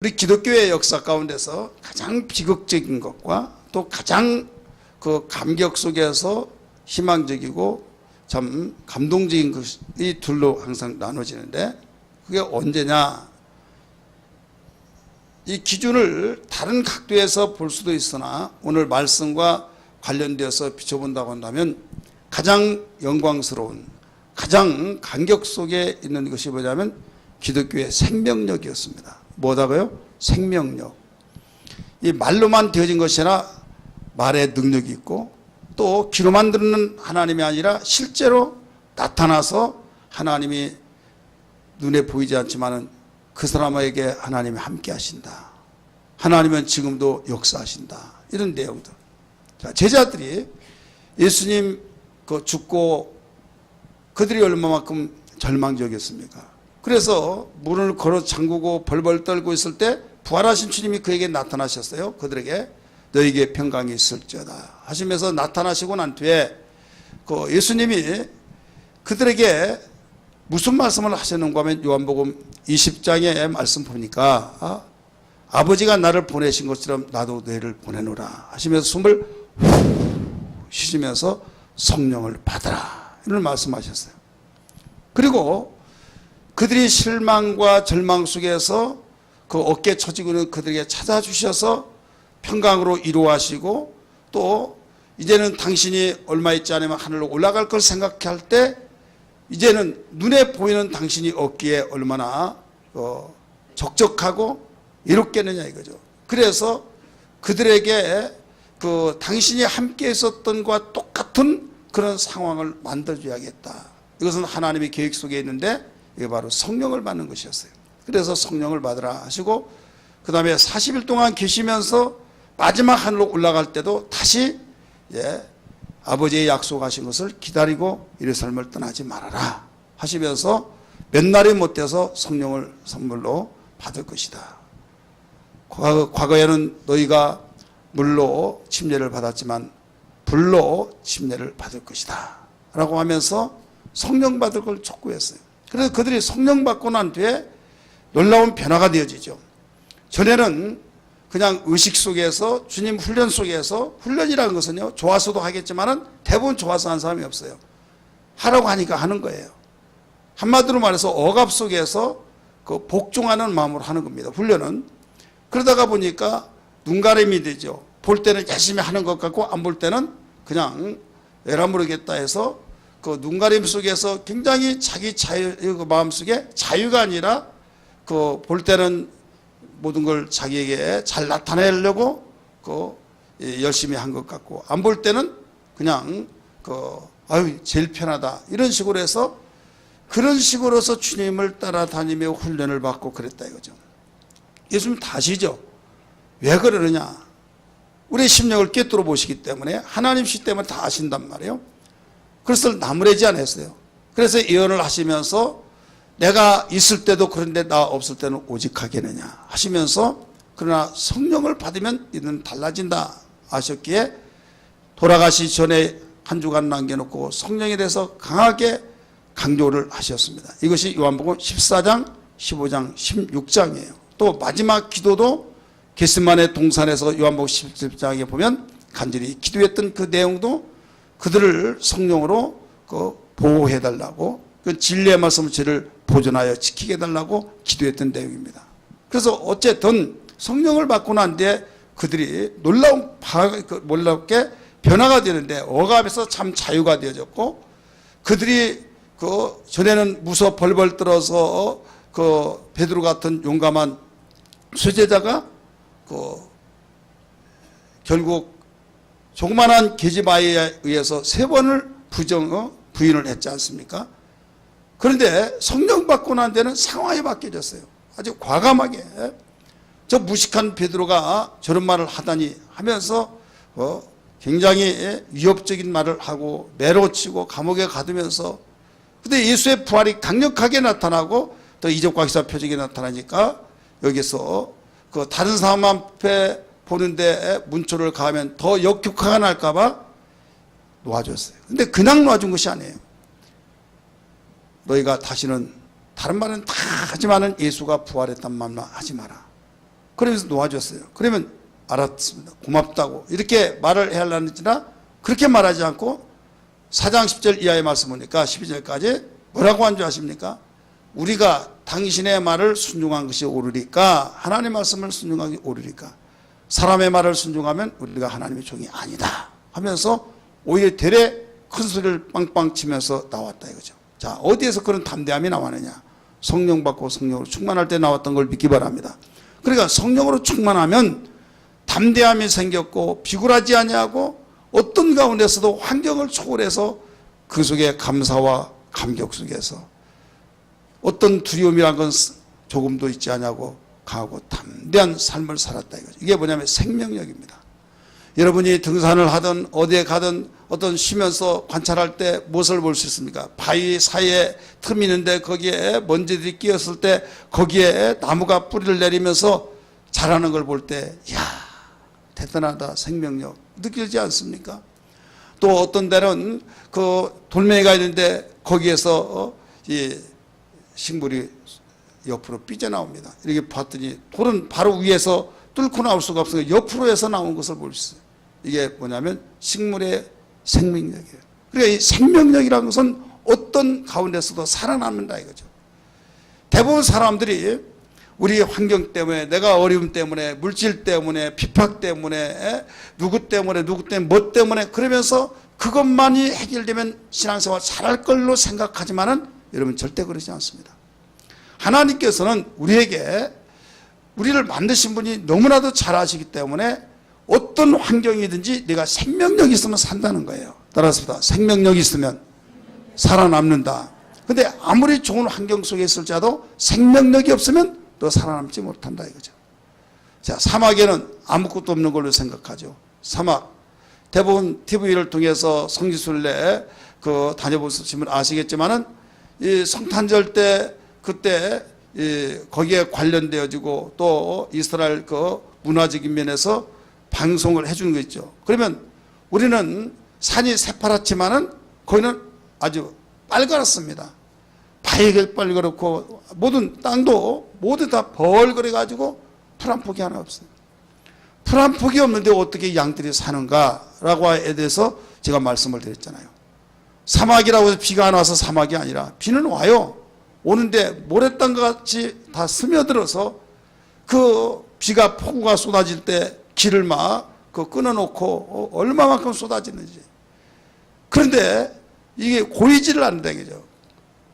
우리 기독교의 역사 가운데서 가장 비극적인 것과 또 가장 그 감격 속에서 희망적이고 참 감동적인 것이 둘로 항상 나눠지는데, 그게 언제냐? 이 기준을 다른 각도에서 볼 수도 있으나 오늘 말씀과 관련되어서 비춰본다고 한다면 가장 영광스러운, 가장 감격 속에 있는 것이 뭐냐면 기독교의 생명력이었습니다. 뭐다고요? 생명력. 이 말로만 되어진 것이 아니라 말의 능력이 있고, 또 귀로만 듣는 하나님이 아니라 실제로 나타나서 하나님이 눈에 보이지 않지만은 그 사람에게 하나님이 함께 하신다. 하나님은 지금도 역사하신다. 이런 내용들. 자, 제자들이 예수님 죽고 그들이 얼마만큼 절망적이었습니까? 그래서 문을 걸어 잠그고 벌벌 떨고 있을 때 부활하신 주님이 그에게 나타나셨어요. 그들에게 너에게 평강이 있을지어다 하시면서 나타나시고 난 뒤에 예수님이 그들에게 무슨 말씀을 하셨는가 하면 요한복음 20장의 말씀 보니까 아버지가 나를 보내신 것처럼 나도 너희를 보내노라 하시면서 숨을 쉬시면서 성령을 받아라 이런 말씀하셨어요. 그리고 그들이 실망과 절망 속에서 그 어깨 처지고 있는 그들에게 찾아주셔서 평강으로 이루하시고, 또 이제는 당신이 얼마 있지 않으면 하늘로 올라갈 걸 생각할 때 이제는 눈에 보이는 당신이 없기에 얼마나 적적하고 이롭겠느냐 이거죠. 그래서 그들에게 당신이 함께 있었던 것과 똑같은 그런 상황을 만들어줘야겠다. 이것은 하나님의 계획 속에 있는데 이게 바로 성령을 받는 것이었어요. 그래서 성령을 받으라 하시고, 그 다음에 40일 동안 계시면서 마지막 하늘로 올라갈 때도 다시 아버지의 약속하신 것을 기다리고 예루살렘을 떠나지 말아라 하시면서 몇 날이 못 돼서 성령을 선물로 받을 것이다. 과거에는 너희가 물로 침례를 받았지만 불로 침례를 받을 것이다 라고 하면서 성령 받을 걸 촉구했어요. 그래서 그들이 성령 받고 난 뒤에 놀라운 변화가 되어지죠. 전에는 그냥 의식 속에서, 주님 훈련 속에서, 훈련이라는 것은요 좋아서도 하겠지만은 대부분 좋아서 하는 사람이 없어요. 하라고 하니까 하는 거예요. 한마디로 말해서 억압 속에서 복종하는 마음으로 하는 겁니다, 훈련은. 그러다가 보니까 눈가림이 되죠. 볼 때는 열심히 하는 것 같고 안 볼 때는 그냥 에라 모르겠다 해서 눈가림 속에서 굉장히 자기 마음속에 자유가 아니라 볼 때는 모든 걸 자기에게 잘 나타내려고 열심히 한 것 같고, 안 볼 때는 그냥 아유 제일 편하다 이런 식으로 해서, 그런 식으로서 주님을 따라다니며 훈련을 받고 그랬다 이거죠. 예수님 다 아시죠? 왜 그러느냐? 우리의 심령을 꿰뚫어 보시기 때문에, 하나님이시기 때문에 다 아신단 말이에요. 그래서 나무라지 않았어요. 그래서 예언을 하시면서 내가 있을 때도 그런데 나 없을 때는 오직 하겠느냐 하시면서, 그러나 성령을 받으면 이는 달라진다 하셨기에 돌아가시 전에 한 주간 남겨놓고 성령에 대해서 강하게 강조를 하셨습니다. 이것이 요한복음 14장, 15장, 16장이에요. 또 마지막 기도도 겟세마네 동산에서 요한복음 17장에 보면 간절히 기도했던 그 내용도 그들을 성령으로 보호해달라고, 그 진리의 말씀을 저를 보존하여 지키게 해달라고 기도했던 내용입니다. 그래서 어쨌든 성령을 받고 난 뒤에 그들이 놀랍게 변화가 되는데, 억압에서 참 자유가 되어졌고, 그들이 전에는 무서 벌벌 떨어서 베드로 같은 용감한 수제자가 결국 조그만한 계집아이에 의해서 3번을 부인을 했지 않습니까? 그런데 성령 받고 난 데는 상황이 바뀌어졌어요. 아주 과감하게. 저 무식한 베드로가 저런 말을 하다니 하면서 굉장히 위협적인 말을 하고 매로치고 감옥에 가두면서, 근데 예수의 부활이 강력하게 나타나고 또 이적과 기사 표적이 나타나니까 여기서 다른 사람 앞에 보는데 문초를 가하면 더 역효과가 날까봐 놓아줬어요. 근데 그냥 놓아준 것이 아니에요. 너희가 다시는, 다른 말은 다 하지만은 예수가 부활했단 말만 하지 마라. 그러면서 놓아줬어요. 그러면 알았습니다. 고맙다고 이렇게 말을 해야 하는지나 그렇게 말하지 않고 4장 10절 이하의 말씀 보니까 12절까지 뭐라고 한 줄 아십니까? 우리가 당신의 말을 순종한 것이 옳으리까, 하나님의 말씀을 순종한 게 옳으리까, 사람의 말을 순종하면 우리가 하나님의 종이 아니다 하면서 오히려 되레 큰 소리를 빵빵 치면서 나왔다 이거죠. 자, 어디에서 그런 담대함이 나왔느냐? 성령 받고 성령으로 충만할 때 나왔던 걸 믿기 바랍니다. 그러니까 성령으로 충만하면 담대함이 생겼고 비굴하지 아니하고 어떤 가운데서도 환경을 초월해서 그 속에 감사와 감격 속에서 어떤 두려움이란 건 조금도 있지 않냐고 강하고 담대한 삶을 살았다 이거죠. 이게 뭐냐면 생명력입니다. 여러분이 등산을 하든 어디에 가든 어떤 쉬면서 관찰할 때 무엇을 볼 수 있습니까? 바위 사이에 틈이 있는데 거기에 먼지들이 끼었을 때 거기에 나무가 뿌리를 내리면서 자라는 걸 볼 때 이야 대단하다, 생명력 느끼지 않습니까? 또 어떤 데는 그 돌멩이가 있는데 거기에서 이 식물이 옆으로 삐져나옵니다. 이렇게 봤더니 돌은 바로 위에서 뚫고 나올 수가 없으니까 옆으로 해서 나온 것을 볼 수 있어요. 이게 뭐냐면 식물의 생명력이에요. 그러니까 이 생명력이라는 것은 어떤 가운데서도 살아남는다 이거죠. 대부분 사람들이 우리 환경 때문에, 내가 어려움 때문에, 물질 때문에, 비팍 때문에, 누구 때문에 뭐 때문에 그러면서 그것만이 해결되면 신앙생활 잘할 걸로 생각하지만은 여러분 절대 그러지 않습니다. 하나님께서는 우리를 만드신 분이 너무나도 잘 아시기 때문에 어떤 환경이든지 내가 생명력이 있으면 산다는 거예요. 따라서 생명력이 있으면 살아남는다. 근데 아무리 좋은 환경 속에 있을지라도 생명력이 없으면 또 살아남지 못한다 이거죠. 자, 사막에는 아무것도 없는 걸로 생각하죠. 사막. 대부분 TV를 통해서 성지순례 다녀보시면 아시겠지만은 이 성탄절 때 그때 거기에 관련되어지고 또 이스라엘 그 문화적인 면에서 방송을 해주는 거 있죠. 그러면 우리는 산이 새파랗지만은 거기는 아주 빨갛습니다. 빨갛고 모든 땅도 모두 다 벌거려 가지고 풀 한 폭이 하나 없어요. 풀 한 폭이 없는데 어떻게 양들이 사는가라고에 대해서 제가 말씀을 드렸잖아요. 사막이라고 해서 비가 안 와서 사막이 아니라 비는 와요. 오는데 모래땅과 같이 다 스며들어서 그 비가 폭우가 쏟아질 때 길을 막 끊어놓고 얼마만큼 쏟아지는지. 그런데 이게 고이지를 않는다 이거죠.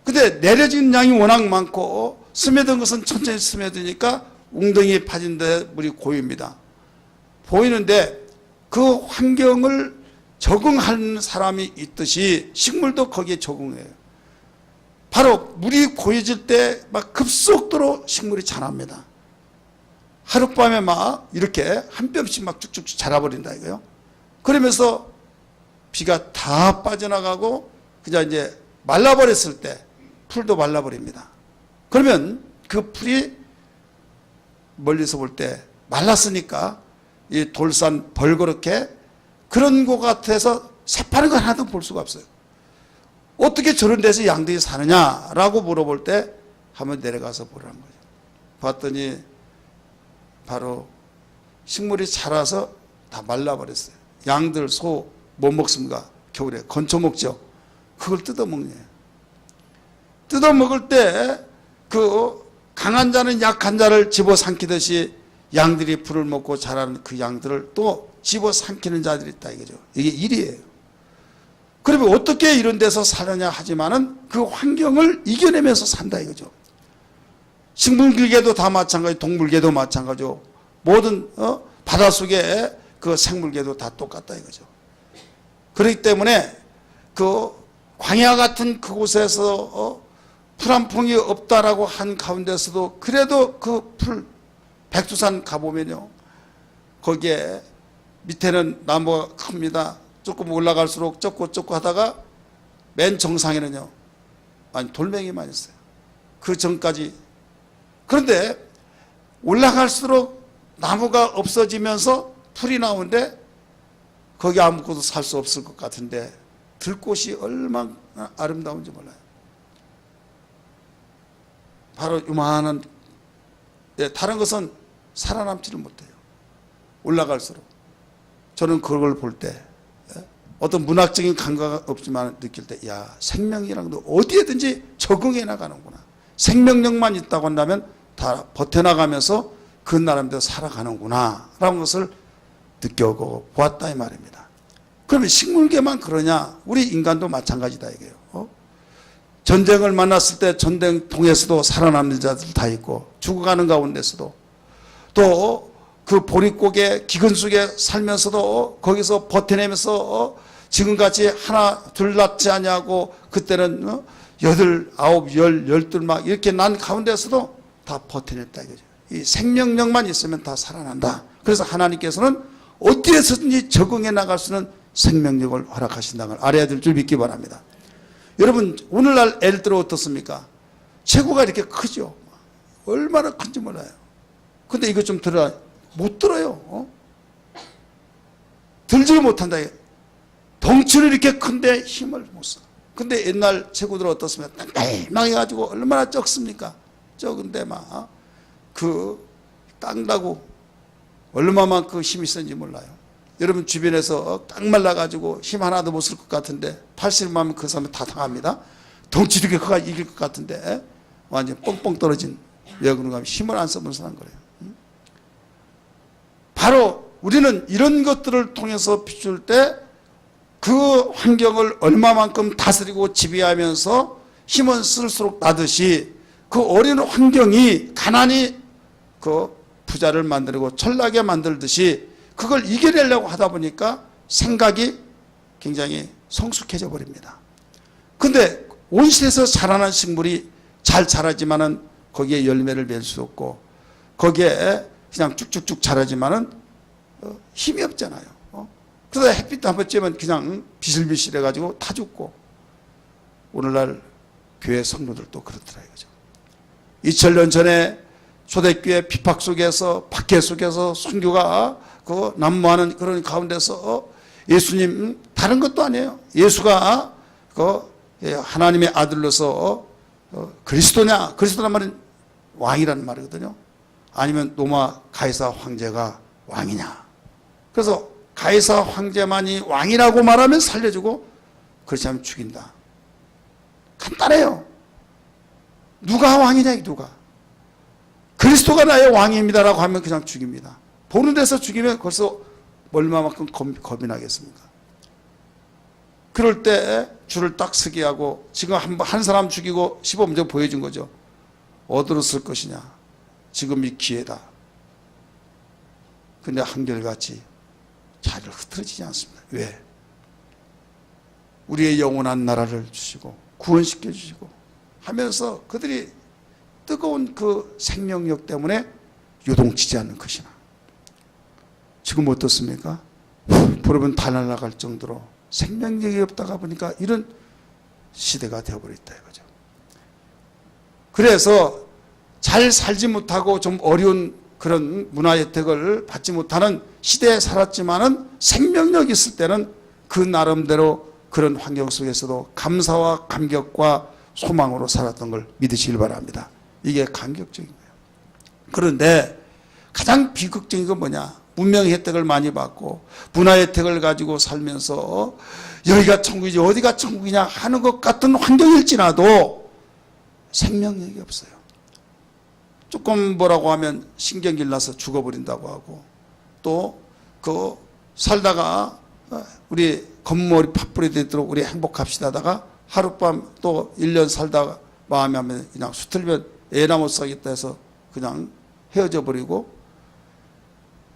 근데 내려진 양이 워낙 많고 스며든 것은 천천히 스며드니까 웅덩이에 파진 데 물이 고입니다. 보이는데 그 환경을 적응하는 사람이 있듯이 식물도 거기에 적응해요. 바로 물이 고여질 때 막 급속도로 식물이 자랍니다. 하룻밤에 막 이렇게 한 뼘씩 막 쭉쭉 자라버린다 이거요. 그러면서 비가 다 빠져나가고 그냥 이제 말라버렸을 때 풀도 말라버립니다. 그러면 그 풀이 멀리서 볼 때 말랐으니까 이 돌산 벌거렇게 그런 것 같아서 새파란 거 하나도 볼 수가 없어요. 어떻게 저런 데서 양들이 사느냐라고 물어볼 때 한번 내려가서 보라는 거죠. 봤더니 바로 식물이 자라서 다 말라버렸어요. 양들, 소 뭐 먹습니까? 겨울에 건초 먹죠. 그걸 뜯어먹네요. 뜯어먹을 때 그 강한 자는 약한 자를 집어삼키듯이 양들이 풀을 먹고 자라는 그 양들을 또 집어삼키는 자들이 있다 이거죠. 이게 일이에요. 그러면 어떻게 이런 데서 사느냐 하지만은 그 환경을 이겨내면서 산다 이거죠. 식물계도 다 마찬가지, 동물계도 마찬가지죠. 모든 바닷속에 그 생물계도 다 똑같다 이거죠. 그렇기 때문에 그 광야 같은 그곳에서 풀 한 폭이 없다라고 한 가운데서도 그래도 그 풀 백두산 가보면요, 거기에 밑에는 나무가 큽니다. 조금 올라갈수록 좁고 하다가 맨 정상에는요, 아니 돌멩이만 있어요. 그 전까지. 그런데 올라갈수록 나무가 없어지면서 풀이 나오는데 거기 아무것도 살 수 없을 것 같은데 들꽃이 얼마나 아름다운지 몰라요. 바로 요만한, 다른 것은 살아남지를 못해요. 올라갈수록. 저는 그걸 볼 때 어떤 문학적인 감각 없지만 느낄 때, 야, 생명이랑도 어디에든지 적응해 나가는구나. 생명력만 있다고 한다면 다 버텨나가면서 그 나름대로 살아가는구나 라는 것을 느껴보고 보았다 이 말입니다. 그러면 식물계만 그러냐? 우리 인간도 마찬가지다 이게요. 전쟁을 만났을 때 전쟁통에서도 살아남는 자들 다 있고, 죽어가는 가운데서도 또 그 보릿고개 기근 속에 살면서도 거기서 버텨내면서 지금같이 하나 둘 낳지 않냐고, 그때는 여덟 아홉 열 열둘 막 이렇게 난 가운데서도 다 버텨냈다 이거죠. 이 생명력만 있으면 다 살아난다. 그래서 하나님께서는 어디에서든지 적응해 나갈 수 있는 생명력을 허락하신다는 걸 알아야 될 줄 믿기 바랍니다. 여러분, 오늘날 애들 어떻습니까? 체구가 이렇게 크죠. 얼마나 큰지 몰라요. 근데 이거 좀 들어야 못 들어요. 들지를 못한다. 덩치는 이렇게 큰데 힘을 못 써. 근데 옛날 체구들 어떻습니까? 땡땡해가지고 얼마나 적습니까? 적은데 막 깡다고 얼마만큼 힘이 센지 몰라요. 여러분 주변에서 깡 말라가지고 힘 하나도 못 쓸 것 같은데 80만 하면 그 사람은 다 당합니다. 덩치 이렇게 커가 이길 것 같은데 완전 뻥뻥 떨어진, 왜 그런가 하면 힘을 안 써본 사람 거예요. 바로 우리는 이런 것들을 통해서 비출 때 그 환경을 얼마만큼 다스리고 지배하면서 힘은 쓸수록 나듯이 그 어린 환경이 가난이 그 부자를 만들고 철나게 만들듯이 그걸 이겨내려고 하다 보니까 생각이 굉장히 성숙해져 버립니다. 근데 온실에서 자라는 식물이 잘 자라지만은 거기에 열매를 맺을 수 없고, 거기에 그냥 쭉쭉쭉 자라지만은 힘이 없잖아요. 그래서 햇빛 한번 쬐면 그냥 비실비실 해가지고 타 죽고. 오늘날 교회 성도들도 그렇더라 이거죠. 2000년 전에 초대교회 핍박 속에서, 박해 속에서 선교가 그 난무하는 그런 가운데서 예수님, 다른 것도 아니에요. 예수가 그 하나님의 아들로서 그리스도냐? 그리스도란 말은 왕이라는 말이거든요. 아니면 로마 가이사 황제가 왕이냐? 그래서 가이사 황제만이 왕이라고 말하면 살려주고, 그렇지 않으면 죽인다. 간단해요. 누가 왕이냐, 누가. 그리스도가 나의 왕입니다라고 하면 그냥 죽입니다. 보는 데서 죽이면 벌써 얼마만큼 겁이 나겠습니까? 그럴 때 줄을 딱 서게 하고, 지금 한 사람 죽이고 시범적 보여준 거죠. 어디로 쓸 것이냐. 지금이 기회다. 근데 한결같이 잘 흐트러지지 않습니다. 왜? 우리의 영원한 나라를 주시고 구원시켜 주시고 하면서 그들이 뜨거운 그 생명력 때문에 요동치지 않는 것이나. 지금 어떻습니까? 부르면 다 날아갈 정도로 생명력이 없다가 보니까 이런 시대가 되어버렸다 이거죠. 그래서 잘 살지 못하고 좀 어려운 그런 문화 혜택을 받지 못하는 시대에 살았지만은 생명력이 있을 때는 그 나름대로 그런 환경 속에서도 감사와 감격과 소망으로 살았던 걸 믿으시길 바랍니다. 이게 감격적인 거예요. 그런데 가장 비극적인 건 뭐냐? 문명 혜택을 많이 받고 문화 혜택을 가지고 살면서 여기가 천국이지 어디가 천국이냐 하는 것 같은 환경일지라도 생명력이 없어요. 조금 뭐라고 하면 신경질 나서 죽어버린다고 하고, 또 그 살다가 우리 겉머리 팥불이 되도록 우리 행복합시다 하다가 하룻밤 또 1년 살다가 마음에 하면 그냥 수틀면 애나 못 사겠다 해서 그냥 헤어져 버리고,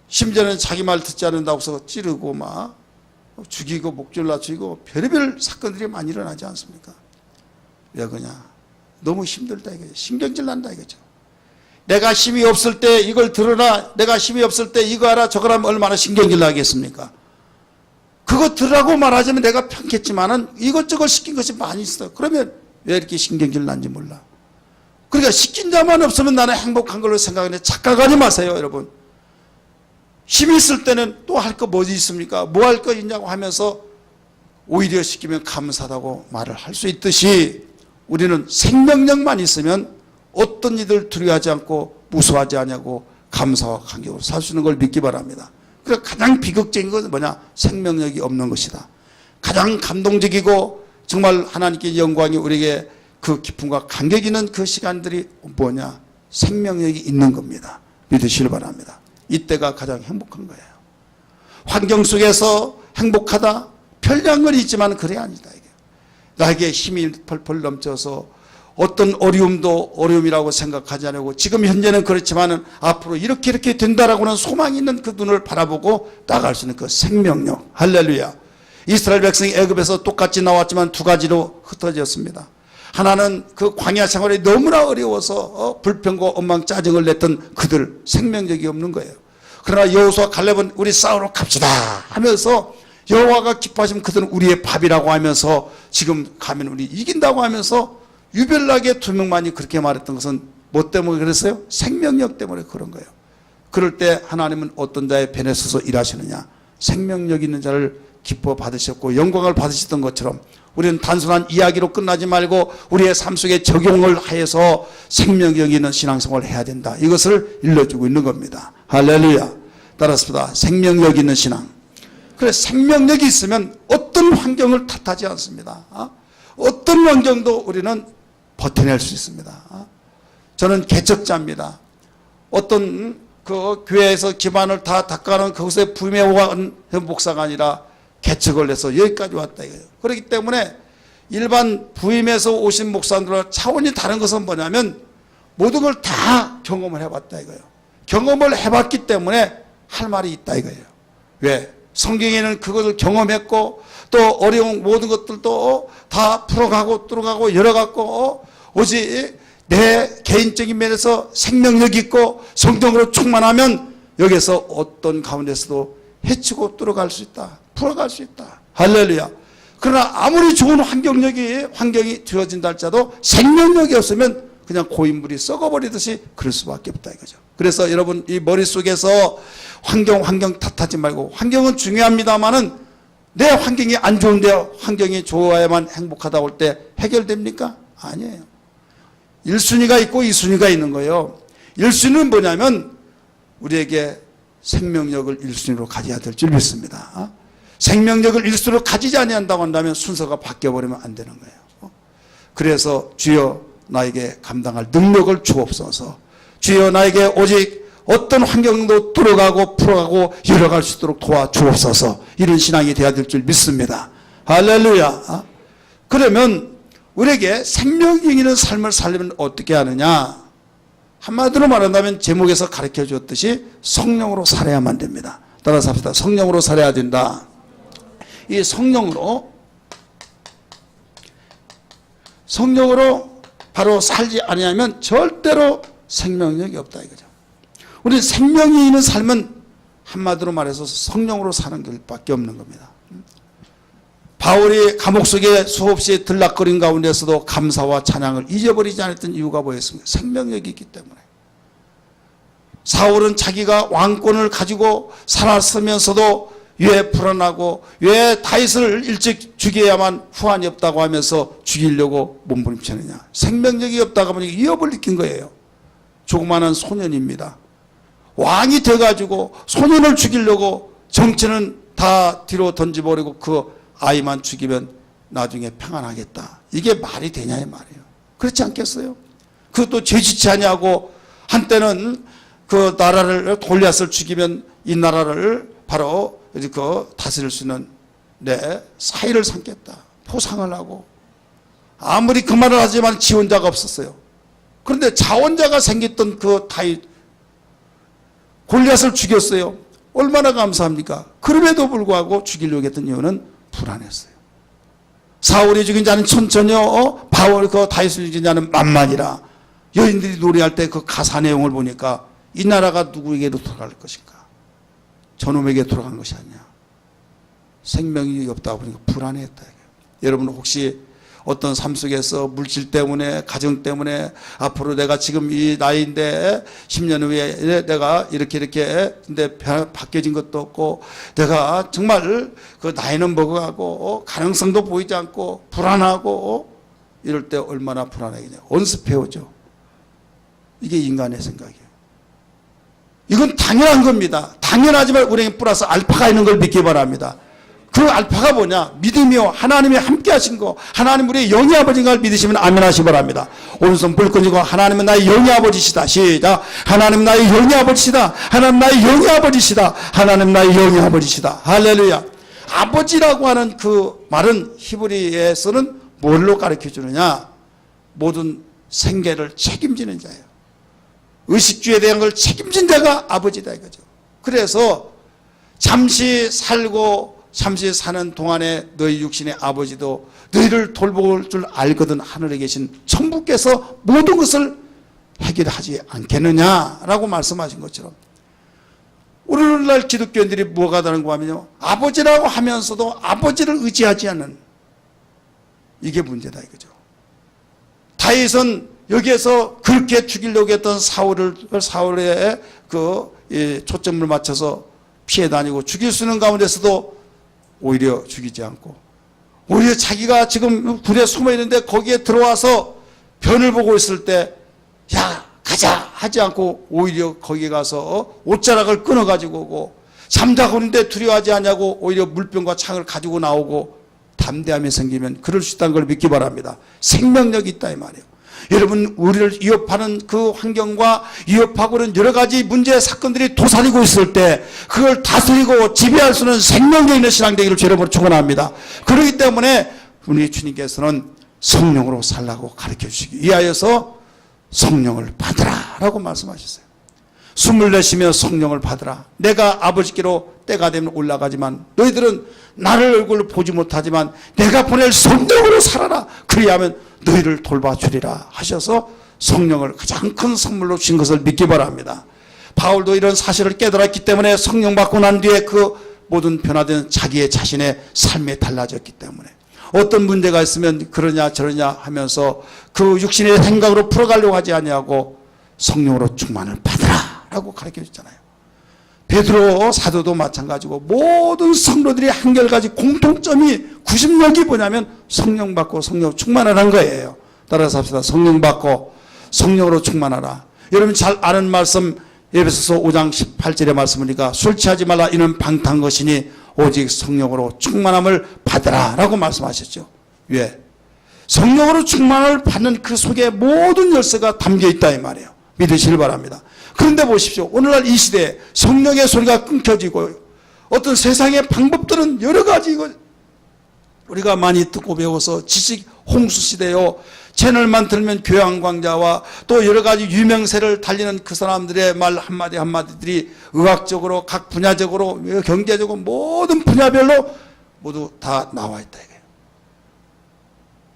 심지어는 자기 말 듣지 않는다고 해서 찌르고 막 죽이고 목줄라 죽이고 별의별 사건들이 많이 일어나지 않습니까? 왜 그러냐? 너무 힘들다 이거죠. 신경질 난다 이거죠. 내가 힘이 없을 때 이걸 들으라, 내가 힘이 없을 때 이거 하라 저거 하면 얼마나 신경질 나겠습니까? 그거 들으라고 말하자면 내가 편겠지만은 이것저것 시킨 것이 많이 있어. 그러면 왜 이렇게 신경질 난지 몰라. 그러니까 시킨 자만 없으면 나는 행복한 걸로 생각하는데 착각하지 마세요 여러분. 힘이 있을 때는 또 할 거 뭐지 있습니까? 뭐 할 거 있냐고 하면서 오히려 시키면 감사하다고 말을 할 수 있듯이, 우리는 생명력만 있으면 어떤 일을 두려워하지 않고 무서워하지 않냐고 감사와 감격으로 살 수 있는 걸 믿기 바랍니다. 그래서 가장 비극적인 것은 뭐냐? 생명력이 없는 것이다. 가장 감동적이고 정말 하나님께 영광이 우리에게 그 기쁨과 감격이 있는 그 시간들이 뭐냐? 생명력이 있는 겁니다. 믿으시길 바랍니다. 이때가 가장 행복한 거예요. 환경 속에서 행복하다? 편리한 건 있지만 그래 아니다. 이게. 나에게 힘이 펄펄 넘쳐서 어떤 어려움도 어려움이라고 생각하지 않고 지금 현재는 그렇지만 앞으로 이렇게 된다라고 하는 소망이 있는 그 눈을 바라보고 나아갈 수 있는 그 생명력. 할렐루야. 이스라엘 백성이 애굽에서 똑같이 나왔지만 두 가지로 흩어졌습니다. 하나는 그 광야 생활이 너무나 어려워서 불평과 원망 짜증을 냈던 그들 생명력이 없는 거예요. 그러나 여호수아 갈렙은 우리 싸우러 갑시다 하면서 여호와가 기뻐하시면 그들은 우리의 밥이라고 하면서 지금 가면 우리 이긴다고 하면서 유별나게 두 명만이 그렇게 말했던 것은 뭐 때문에 그랬어요? 생명력 때문에 그런 거예요. 그럴 때 하나님은 어떤 자의 편에 서서 일하시느냐? 생명력 있는 자를 기뻐 받으셨고 영광을 받으셨던 것처럼 우리는 단순한 이야기로 끝나지 말고 우리의 삶 속에 적용을 하여서 생명력 있는 신앙생활을 해야 된다. 이것을 일러주고 있는 겁니다. 할렐루야. 따라서 생명력 있는 신앙. 그래 생명력이 있으면 어떤 환경을 탓하지 않습니다. 어떤 환경도 우리는 버텨낼 수 있습니다. 저는 개척자입니다. 어떤 그 교회에서 기반을 다 닦아놓은 그곳에 부임해 온 목사가 아니라 개척을 해서 여기까지 왔다 이거예요. 그렇기 때문에 일반 부임해서 오신 목사들과 차원이 다른 것은 뭐냐면 모든 걸 다 경험을 해봤다 이거예요. 경험을 해봤기 때문에 할 말이 있다 이거예요. 왜? 성경에는 그것을 경험했고 또 어려운 모든 것들도 다 풀어가고 뚫어가고 열어갔고 오직 내 개인적인 면에서 생명력 있고 성경으로 충만하면 여기서 어떤 가운데서도 해치고 뚫어갈 수 있다. 풀어갈 수 있다. 할렐루야. 그러나 아무리 좋은 환경이 되어진다 할지라도 생명력이 없으면 그냥 고인물이 썩어버리듯이 그럴 수밖에 없다 이거죠. 그래서 여러분 이 머릿속에서 환경 탓하지 말고 환경은 중요합니다만은 내 환경이 안 좋은데 환경이 좋아야만 행복하다 올 때 해결됩니까? 아니에요. 1순위가 있고 2순위가 있는 거예요. 1순위는 뭐냐면 우리에게 생명력을 1순위로 가져야 될 줄 믿습니다. 생명력을 1순위로 가지지 아니한다고 한다면 순서가 바뀌어버리면 안 되는 거예요. 그래서 주여 나에게 감당할 능력을 주옵소서. 주여 나에게 오직 어떤 환경도 들어가고 풀어가고 열어갈 수 있도록 도와주옵소서. 이런 신앙이 되어야 될 줄 믿습니다. 할렐루야. 그러면 우리에게 생명력 있는 삶을 살려면 어떻게 하느냐? 한마디로 말한다면 제목에서 가르쳐 주었듯이 성령으로 살아야만 됩니다. 따라서 합시다. 성령으로 살아야 된다. 이 성령으로 바로 살지 아니하면 절대로 생명력이 없다 이거죠. 우리 생명이 있는 삶은 한마디로 말해서 성령으로 사는 것밖에 없는 겁니다. 바울이 감옥 속에 수없이 들락거린 가운데서도 감사와 찬양을 잊어버리지 않았던 이유가 뭐였습니까? 생명력이 있기 때문에. 사울은 자기가 왕권을 가지고 살았으면서도 왜 불안하고 왜 다윗을 일찍 죽여야만 후환이 없다고 하면서 죽이려고 몸부림치느냐. 생명력이 없다가 보니까 위협을 느낀 거예요. 조그마한 소년입니다. 왕이 돼가지고 소년을 죽이려고 정치는 다 뒤로 던져버리고 그 아이만 죽이면 나중에 평안하겠다. 이게 말이 되냐 이 말이에요. 그렇지 않겠어요? 그것도 죄짓지 아니하고 한때는 그 나라를 골리앗을 죽이면 이 나라를 바로 그 다스릴 수 있는 내 사위를 삼겠다. 포상을 하고 아무리 그 말을 하지만 지원자가 없었어요. 그런데 자원자가 생겼던 그 다윗 골리앗을 죽였어요. 얼마나 감사합니까? 그럼에도 불구하고 죽이려고 했던 이유는 불안했어요. 사울이 죽인 자는 천천히요, 바울 그 다윗을 죽인 자는 만만이라. 여인들이 노래할 때 그 가사 내용을 보니까 이 나라가 누구에게로 돌아갈 것인가? 저놈에게 돌아간 것이 아니야. 생명이 없다 보니까 불안했다. 여러분 혹시 어떤 삶 속에서 물질 때문에 가정 때문에 앞으로 내가 지금 이 나이인데 10년 후에 내가 이렇게 근데 바뀌어진 것도 없고 내가 정말 그 나이는 먹어가고 가능성도 보이지 않고 불안하고 이럴 때 얼마나 불안하겠냐. 언습해오죠. 이게 인간의 생각이에요. 이건 당연한 겁니다. 당연하지만 우리에게 플러스 알파가 있는 걸 믿기 바랍니다. 그 알파가 뭐냐? 믿음이요. 하나님이 함께 하신 거. 하나님 우리의 영의 아버지인 걸 믿으시면 아멘 하시기 바랍니다. 오른손 불 끄지고 하나님은 나의 영의 아버지시다. 시작. 하나님 나의 영의 아버지시다. 하나님 나의 영의 아버지시다. 하나님 나의 영의 아버지시다. 할렐루야. 아버지라고 하는 그 말은 히브리에서는 뭘로 가르쳐 주느냐? 모든 생계를 책임지는 자예요. 의식주에 대한 걸 책임진 자가 아버지다 이거죠. 그래서 잠시 살고 잠시 사는 동안에 너희 육신의 아버지도 너희를 돌볼 줄 알거든 하늘에 계신 천부께서 모든 것을 해결하지 않겠느냐라고 말씀하신 것처럼 오늘날 기독교인들이 뭐가 다른가 하면요, 아버지라고 하면서도 아버지를 의지하지 않는, 이게 문제다 이거죠. 다윗은 여기에서 그렇게 죽이려고 했던 사울의 초점을 맞춰서 피해 다니고 죽일 수 있는 가운데서도 오히려 죽이지 않고, 오히려 자기가 지금 굴에 숨어 있는데 거기에 들어와서 변을 보고 있을 때 야 가자 하지 않고 오히려 거기 가서 옷자락을 끊어가지고 오고, 잠자고 있는데 두려워하지 않냐고 오히려 물병과 창을 가지고 나오고, 담대함이 생기면 그럴 수 있다는 걸 믿기 바랍니다. 생명력이 있다 이 말이에요. 여러분, 우리를 위협하는 그 환경과 위협하고 있는 여러 가지 문제 사건들이 도사리고 있을 때 그걸 다스리고 지배할 수 있는 생명력 있는 신앙 되기를 여러분으로 축원합니다. 그렇기 때문에 우리 주님께서는 성령으로 살라고 가르쳐 주시기 위하여서 성령을 받으라 라고 말씀하셨어요. 숨을 내쉬며 성령을 받으라. 내가 아버지께로 때가 되면 올라가지만 너희들은 나를 얼굴로 보지 못하지만 내가 보낼 성령으로 살아라. 그리하면 너희를 돌봐주리라 하셔서 성령을 가장 큰 선물로 주신 것을 믿기 바랍니다. 바울도 이런 사실을 깨달았기 때문에 성령 받고 난 뒤에 그 모든 변화된 자기의 자신의 삶이 달라졌기 때문에 어떤 문제가 있으면 그러냐 저러냐 하면서 그 육신의 생각으로 풀어가려고 하지 아니하고 성령으로 충만을 받으라 라고 가르쳐 줬잖아요. 베드로 사도도 마찬가지고 모든 성도들이 한결같이 공통점이 90역이 뭐냐면 성령 받고 성령 충만하라는 거예요. 따라서 합시다. 성령 받고 성령으로 충만하라. 여러분 잘 아는 말씀 에베소서 5장 18절의 말씀이니까 술 취하지 말라 이는 방탕한 것이니 오직 성령으로 충만함을 받으라 라고 말씀하셨죠. 왜? 성령으로 충만을 받는 그 속에 모든 열쇠가 담겨 있다 이 말이에요. 믿으시길 바랍니다. 그런데 보십시오. 오늘날 이 시대에 성령의 소리가 끊겨지고 어떤 세상의 방법들은 여러 가지 우리가 많이 듣고 배워서 지식 홍수 시대요. 채널만 들면 교양 강좌와 또 여러 가지 유명세를 달리는 그 사람들의 말 한마디 한마디들이 의학적으로 각 분야적으로 경제적으로 모든 분야별로 모두 다 나와 있다 이거예요.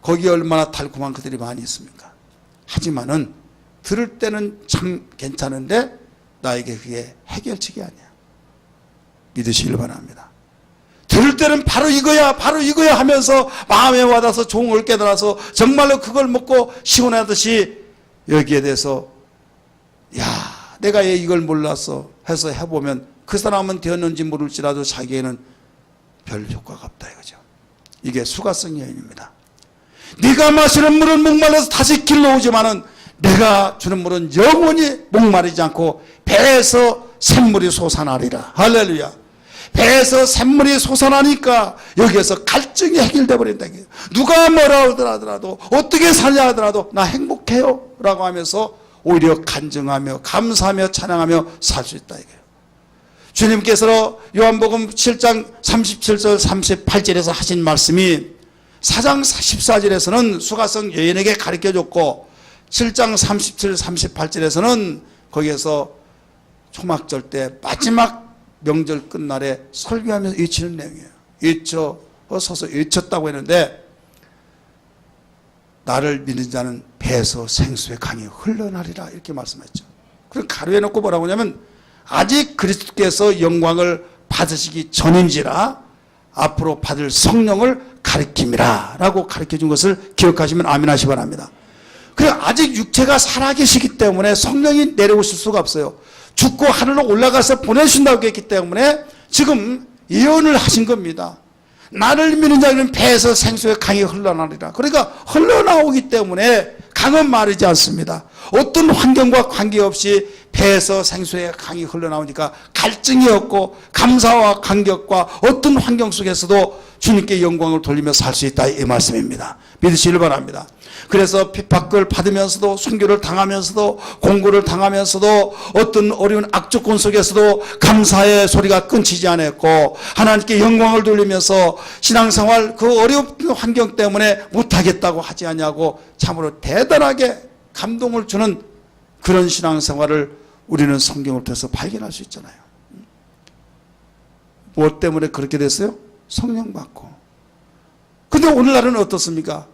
거기에 얼마나 달콤한 그들이 많이 있습니까? 하지만은 들을 때는 참 괜찮은데 나에게 그게 해결책이 아니야. 믿으시길 바랍니다. 들을 때는 바로 이거야 하면서 마음에 와닿아서 좋은 걸 깨달아서 정말로 그걸 먹고 시원하듯이 여기에 대해서 야 내가 왜 이걸 몰랐어 해서 해보면 그 사람은 되었는지 모를지라도 자기에는 별 효과가 없다 이거죠. 이게 수가성 여인입니다. 네가 마시는 물은 목말라서 다시 길러 오지만은 내가 주는 물은 영원히 목마르지 않고 배에서 샘물이 솟아나리라. 할렐루야. 배에서 샘물이 솟아나니까 여기에서 갈증이 해결돼 버린다. 누가 뭐라 하더라도 어떻게 사냐 하더라도 나 행복해요 라고 하면서 오히려 간증하며 감사하며 찬양하며 살 수 있다 이거예요. 주님께서 요한복음 7장 37절 38절에서 하신 말씀이 4장 14절에서는 수가성 여인에게 가르쳐줬고 7장 37, 38절에서는 거기에서 초막절 때 마지막 명절 끝날에 설교하면서 외치는 내용이에요. 서서 외쳤다고 했는데 나를 믿는 자는 배에서 생수의 강이 흘러나리라 이렇게 말씀했죠. 그럼 가로에 놓고 뭐라고 하냐면 아직 그리스도께서 영광을 받으시기 전인지라 앞으로 받을 성령을 가르칩니다 라고 가르쳐준 것을 기억하시면 아멘 하시 바랍니다. 그래 아직 육체가 살아계시기 때문에 성령이 내려오실 수가 없어요. 죽고 하늘로 올라가서 보내신다고 했기 때문에 지금 예언을 하신 겁니다. 나를 믿는 자는 배에서 생수의 강이 흘러나오리라. 그러니까 흘러나오기 때문에 강은 마르지 않습니다. 어떤 환경과 관계없이 배에서 생수의 강이 흘러나오니까 갈증이 없고 감사와 감격과 어떤 환경 속에서도 주님께 영광을 돌리며 살 수 있다, 이 말씀입니다. 믿으시길 바랍니다. 그래서 핍박을 받으면서도, 순교를 당하면서도, 공고를 당하면서도, 어떤 어려운 악조건 속에서도 감사의 소리가 끊기지 않았고, 하나님께 영광을 돌리면서 신앙생활 그 어려운 환경 때문에 못하겠다고 하지 않냐고 참으로 대단하게 감동을 주는 그런 신앙생활을 우리는 성경을 통해서 발견할 수 있잖아요. 무엇 때문에 그렇게 됐어요? 성령 받고. 근데 오늘날은 어떻습니까?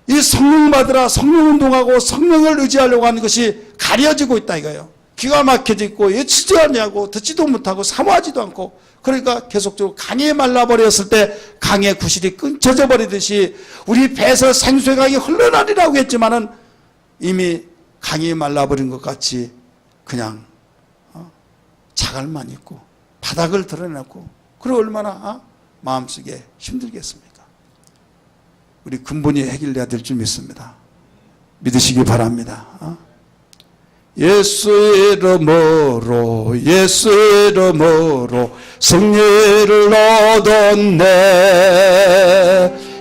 이 성령 받으라, 성령 운동하고 성령을 의지하려고 하는 것이 가려지고 있다 이거예요. 귀가 막혀지고 예치지 않냐고, 듣지도 못하고 사모하지도 않고, 그러니까 계속적으로 강에 말라버렸을 때 강의 구실이 끊쳐져 버리듯이 우리 배에서 생수의 강이 흘러나리라고 했지만은 이미 강이 말라버린 것 같이 그냥 자갈만 있고 바닥을 드러내고, 그럼 얼마나 마음속에 힘들겠습니까? 우리 근본이 해결돼야 될 줄 믿습니다. 믿으시기 바랍니다. 예수 이름으로, 예수 이름으로 승리를 얻었네.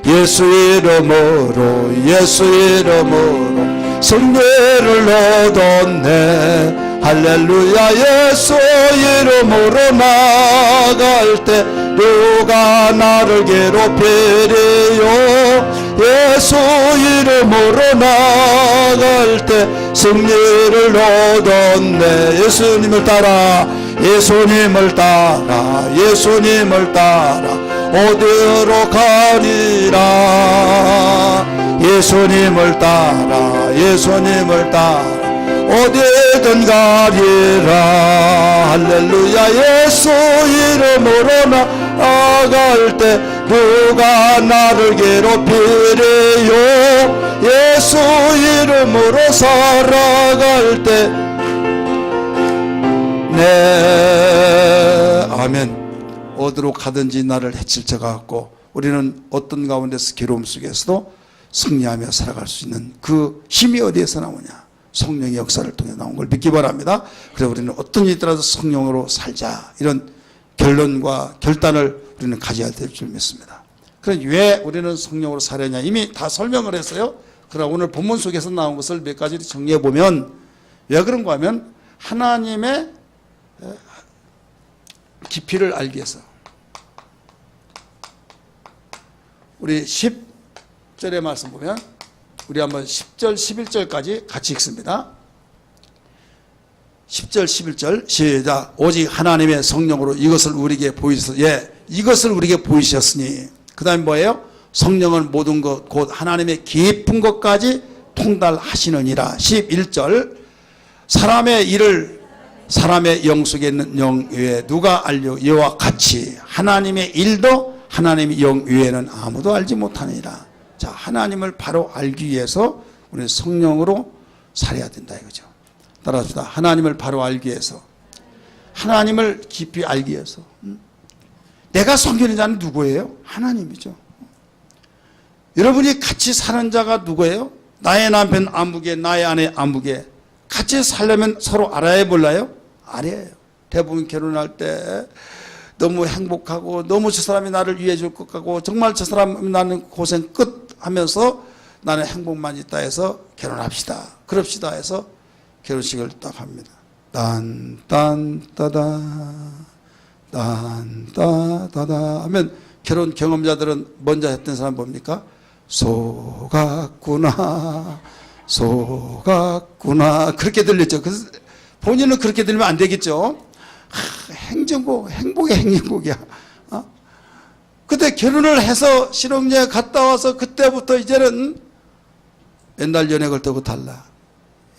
예수 이름으로, 예수 이름으로 승리를 얻었네. 할렐루야. 예수 이름으로 나갈 때 누가 나를 괴롭히리요. 예수 이름으로 나갈 때 승리를 얻었네. 예수님을 따라, 예수님을 따라, 예수님을 따라 어디로 가리라. 예수님을 따라, 예수님을 따라 어디든 가리라. 할렐루야. 예수 이름으로 나아갈 때 누가 나를 괴롭히리요. 예수 이름으로 살아갈 때 네, 아멘. 어디로 가든지 나를 해칠 자가 없고, 우리는 어떤 가운데서 괴로움 속에서도 승리하며 살아갈 수 있는 그 힘이 어디에서 나오냐? 성령의 역사를 통해 나온 걸 믿기 바랍니다. 그래서 우리는 어떤 일이 있더라도 성령으로 살자, 이런 결론과 결단을 우리는 가져야 될 줄 믿습니다. 그럼 왜 우리는 성령으로 살아냐? 이미 다 설명을 했어요. 그러나 오늘 본문 속에서 나온 것을 몇 가지를 정리해 보면, 왜 그런가 하면 하나님의 깊이를 알기 위해서. 우리 10절의 말씀 보면, 우리 한번 10절 11절까지 같이 읽습니다. 10절 11절 시작. 오직 하나님의 성령으로 이것을 우리에게 보이셨으니, 예, 이것을 우리에게 보이셨으니, 그 다음에 뭐예요? 성령은 모든 것 곧 하나님의 깊은 것까지 통달하시느니라. 11절 사람의 일을 사람의 영 속에 있는 영 외에 누가 알려? 이와 같이 하나님의 일도 하나님의 영 외에는 아무도 알지 못하느니라. 자, 하나님을 바로 알기 위해서 우리는 성령으로 살아야 된다 이거죠. 따라합시다. 하나님을 바로 알기 위해서, 하나님을 깊이 알기 위해서. 내가 섬기는 자는 누구예요? 하나님이죠. 여러분이 같이 사는 자가 누구예요? 나의 남편 아무개, 나의 아내 아무개. 같이 살려면 서로 알아야 몰라요? 알아요. 대부분 결혼할 때 너무 행복하고 너무 저 사람이 나를 위해 줄 것 같고 정말 저 사람 나는 고생 끝 하면서 나는 행복만 있다 해서 결혼합시다, 그럽시다 해서 결혼식을 딱 합니다. 딴딴따다 딴따다다 하면 결혼 경험자들은 먼저 했던 사람 뭡니까? 속았구나, 속았구나, 그렇게 들렸죠. 그래서 본인은 그렇게 들리면 안 되겠죠. 행정곡, 행복의 행진곡이야. 그때 결혼을 해서 신혼여행 갔다 와서 그때부터 이제는 옛날 연애 걸 때하고 달라.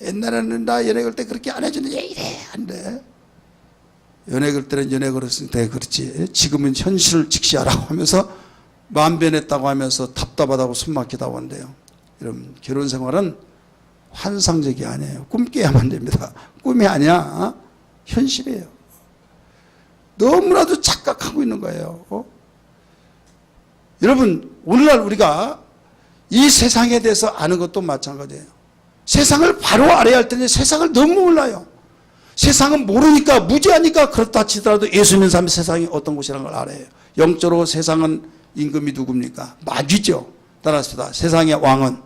옛날에는 나 연애 걸 때 그렇게 안 해주는데 왜 이래 안 돼. 연애 걸 때는 연애 걸었을 때 그렇지, 지금은 현실을 직시하라고 하면서 마음 변했다고 하면서 답답하다고 숨막히다고 한대요. 여러분, 결혼 생활은 환상적이 아니에요. 꿈깨야만 됩니다. 꿈이 아니야. 현실이에요. 너무나도 착각하고 있는 거예요. 여러분, 오늘날 우리가 이 세상에 대해서 아는 것도 마찬가지예요. 세상을 바로 알아야 할 텐데 세상을 너무 몰라요. 세상은 모르니까 무지하니까 그렇다 치더라도 예수 믿는 사람이 세상이 어떤 곳이라는 걸 알아요. 영적으로 세상은 임금이 누굽니까? 마귀죠. 따라합시다. 세상의 왕은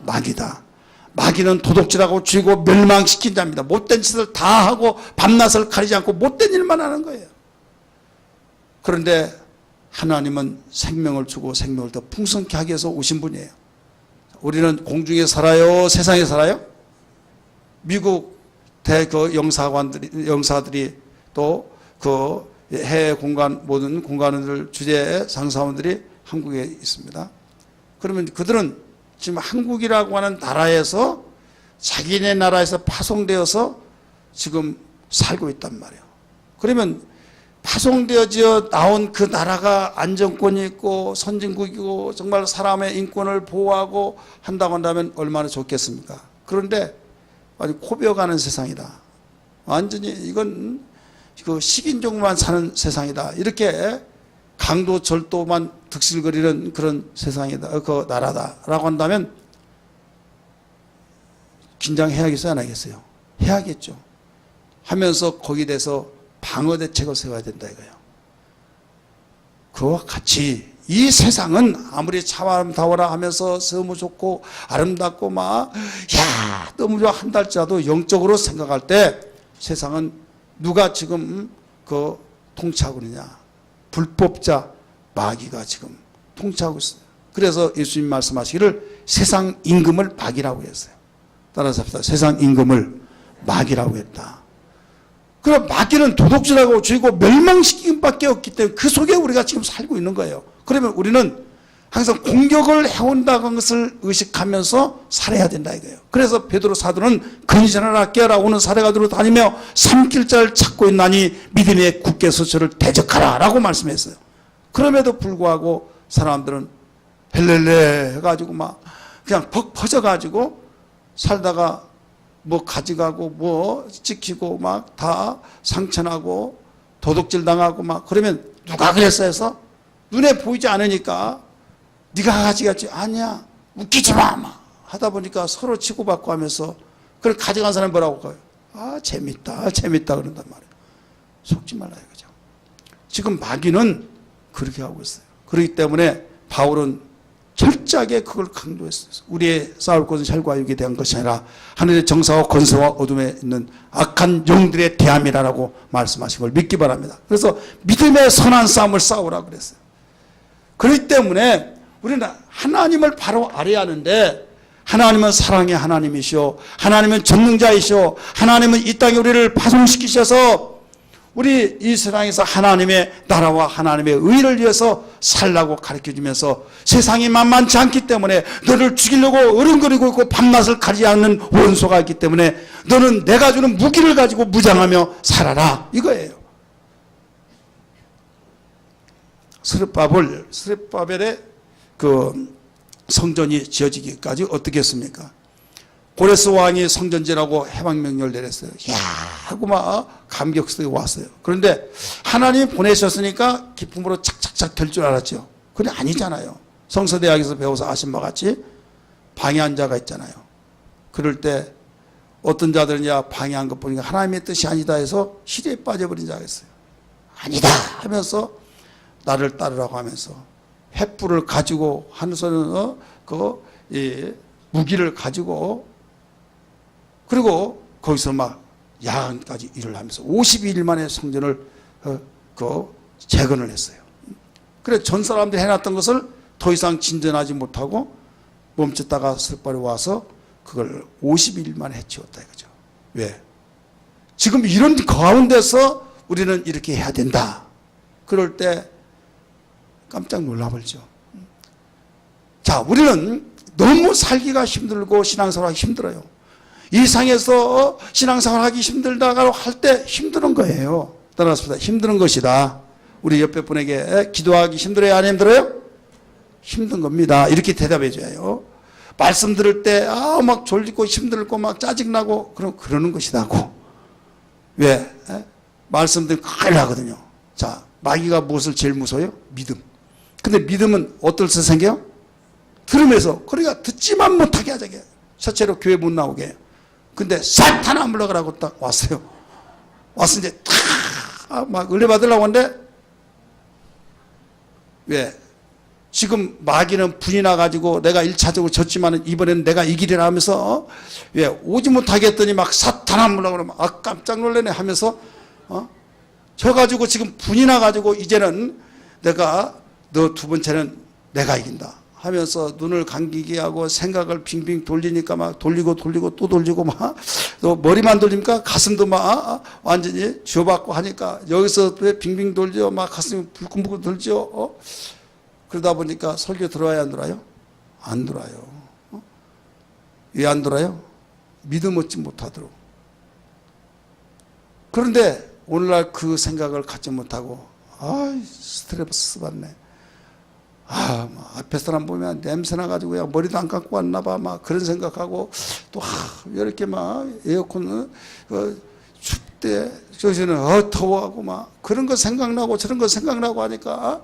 마귀다. 마귀는 도둑질하고 죽이고 멸망시킨 자입니다. 못된 짓을 다 하고 밤낮을 가리지 않고 못된 일만 하는 거예요. 그런데 하나님은 생명을 주고 생명을 더 풍성케 하기 위해서 오신 분이에요. 우리는 공중에 살아요? 세상에 살아요? 미국 그 영사들이 또 그 해외 공간 모든 공간들 주재 상사원들이 한국에 있습니다. 그러면 그들은 지금 한국이라고 하는 나라에서 자기네 나라에서 파송되어서 지금 살고 있단 말이에요. 그러면 파송되어져 나온 그 나라가 안정권이 있고 선진국이고 정말 사람의 인권을 보호하고 한다고 한다면 얼마나 좋겠습니까? 그런데 아주 코비어가는 세상이다. 완전히 이건 그 식인종만 사는 세상이다. 이렇게 강도 절도만 득실거리는 그런 세상이다. 그 나라다라고 한다면 긴장해야겠어요? 안 하겠어요? 해야겠죠. 하면서 거기에 대해서 방어 대책을 세워야 된다 이거예요. 그와 같이 이 세상은 아무리 참 아름다워라 하면서 너무 좋고 아름답고 막 야 너무 좋아 한다 할지라도 영적으로 생각할 때 세상은 누가 지금 그 통치하고 있느냐? 불법자 마귀가 지금 통치하고 있어요. 그래서 예수님 말씀하시기를 세상 임금을 마귀라고 했어요. 따라서 합시다. 세상 임금을 마귀라고 했다. 그럼 마귀는 도둑질하고 죽이고 멸망시키는 밖에 없기 때문에 그 속에 우리가 지금 살고 있는 거예요. 그러면 우리는 항상 공격을 해온다는 것을 의식하면서 살아야 된다 이거예요. 그래서 베드로 사도는 근신하라 깨어라 오는 사례가들로 다니며 삼킬 자를 찾고 있나니 믿음에 굳게 서 저를 대적하라 라고 말씀했어요. 그럼에도 불구하고 사람들은 헬렐레 해가지고 막 그냥 퍽 퍼져가지고 살다가 뭐 가져가고 뭐 찍히고 막 다 상처나고 도둑질 당하고 막 그러면 누가 그랬어 해서 눈에 보이지 않으니까 네가 가져갔지 아니야 웃기지 마 막 하다 보니까 서로 치고받고 하면서 그걸 가져간 사람이 뭐라고 해요? 아 재밌다 재밌다 그런단 말이에요. 속지 말라요. 그죠? 지금 마귀는 그렇게 하고 있어요. 그렇기 때문에 바울은 철저하게 그걸 강조했어요. 우리의 싸울 것은 혈과 육에 대한 것이 아니라 하늘의 정사와 권세와 어둠에 있는 악한 영들의 대함이라고 말씀하신 걸 믿기 바랍니다. 그래서 믿음의 선한 싸움을 싸우라 그랬어요. 그렇기 때문에 우리는 하나님을 바로 알아야 하는데 하나님은 사랑의 하나님이시오. 하나님은 전능자이시오. 하나님은 이 땅에 우리를 파송시키셔서 우리 이 세상에서 하나님의 나라와 하나님의 의를 위해서 살라고 가르쳐주면서 세상이 만만치 않기 때문에 너를 죽이려고 어른거리고 있고 밤낮을 가리지 않는 원소가 있기 때문에 너는 내가 주는 무기를 가지고 무장하며 살아라 이거예요. 스룹바벨의 그 성전이 지어지기까지 어떻게 했습니까? 고레스 왕이 성전지라고 해방명령을 내렸어요. 야 하고 막 감격스럽게 왔어요. 그런데 하나님이 보내셨으니까 기쁨으로 착착착 될 줄 알았죠. 그런데 아니잖아요. 성서대학에서 배워서 아신 바 같이 방해한 자가 있잖아요. 그럴 때 어떤 자들은 야 방해한 것 보니까 하나님의 뜻이 아니다 해서 시대에 빠져버린 자가 있어요. 아니다 하면서 나를 따르라고 하면서 횃불을 가지고 하늘에서는 무기를 가지고 그리고 거기서 막 야간까지 일을 하면서 52일 만에 성전을 재건을 했어요. 그래 전 사람들이 해놨던 것을 더 이상 진전하지 못하고 멈췄다가 스룹바벨이 와서 그걸 52일 만에 해치웠다 이거죠. 왜? 지금 이런 가운데서 우리는 이렇게 해야 된다. 그럴 때 깜짝 놀라버리죠. 자, 우리는 너무 살기가 힘들고 신앙생활하기 힘들어요. 이 상에서 신앙생활하기 힘들다고 할 때 힘드는 거예요. 따라서 힘드는 것이다. 우리 옆에 분에게 기도하기 힘들어요? 안 힘들어요? 힘든 겁니다. 이렇게 대답해 줘요. 말씀 들을 때 막 졸리고 힘들고 막 짜증나고 그러는 것이다고. 왜? 말씀 들으면 큰일 나거든요. 자, 마귀가 무엇을 제일 무서워요? 믿음. 근데 믿음은 어떨 때 생겨요? 들으면서 그러니까 듣지만 못하게 하자게. 첫째로 교회 못 나오게 해요. 근데 사탄아 물러가라고 딱 왔어요. 와서 이제 막 은혜 받으려고 하는데, 왜? 지금 마귀는 분이 나가지고 내가 1차적으로 졌지만 이번에는 내가 이기리라 하면서, 왜? 오지 못하게 했더니 막 사탄아 물러가라고 막 깜짝 놀라네 하면서, 져가지고 지금 분이 나가지고 이제는 내가 너 두 번째는 내가 이긴다 하면서 눈을 감기게 하고 생각을 빙빙 돌리니까 막 돌리고 또 돌리고 막 또 머리만 돌립니까? 가슴도 막 완전히 쥐어받고 하니까 여기서 왜 빙빙 돌죠? 막 가슴이 불끈불끈 돌죠? 그러다 보니까 설교 들어와야 안 들어요? 안 들어요. 왜 안 들어요? 믿음 얻지 못하도록. 그런데 오늘날 그 생각을 갖지 못하고 스트레스 받네. 앞에 사람 보면 냄새 나가지고, 야, 머리도 안 감고 왔나 봐. 막 그런 생각하고, 또, 왜 이렇게 막 에어컨, 춥대. 저기서는, 더워하고 막 그런 거 생각나고 저런 거 생각나고 하니까,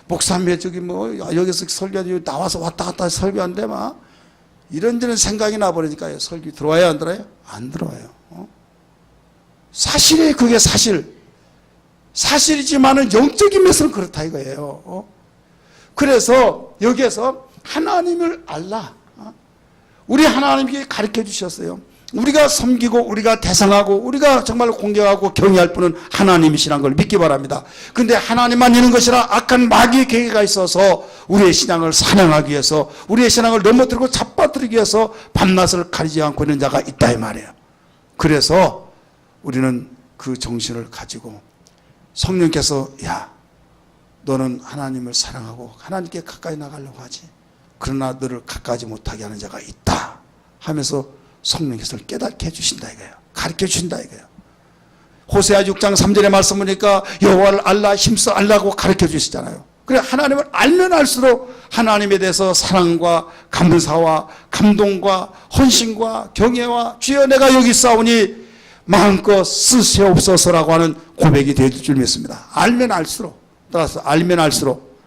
목사님 저기 뭐, 여기서 설교하지, 나와서 왔다 갔다 설교한대 막, 이런저런 생각이 나버리니까 설교 들어와요, 안 들어요? 안 들어와요. 사실이에요, 그게 사실. 사실이지만은 영적인 면에서는 그렇다 이거예요. 그래서 여기에서 하나님을 알라. 우리 하나님께 가르쳐 주셨어요. 우리가 섬기고 우리가 대상하고 우리가 정말 공경하고 경외할 분은 하나님이시라는 걸 믿기 바랍니다. 근데 하나님만 있는 것이라 악한 마귀의 계획가 있어서 우리의 신앙을 사냥하기 위해서, 우리의 신앙을 넘어뜨리고 잡아뜨리기 위해서 밤낮을 가리지 않고 있는 자가 있다 이 말이에요. 그래서 우리는 그 정신을 가지고 성령께서, 야, 너는 하나님을 사랑하고 하나님께 가까이 나가려고 하지, 그러나 너를 가까이 못하게 하는 자가 있다 하면서 성령께서 깨닫게 해주신다 이거예요. 가르쳐 주신다 이거예요. 호세아 6장 3절의 말씀 보니까 여호와를 알라, 힘써 알라고 가르쳐 주시잖아요. 그래, 하나님을 알면 알수록 하나님에 대해서 사랑과 감사와 감동과 헌신과 경외와, 주여 내가 여기 있사오니 마음껏 쓰시옵소서라고 하는 고백이 될 줄 믿습니다. 알면 알수록, 따라서 알면 알수록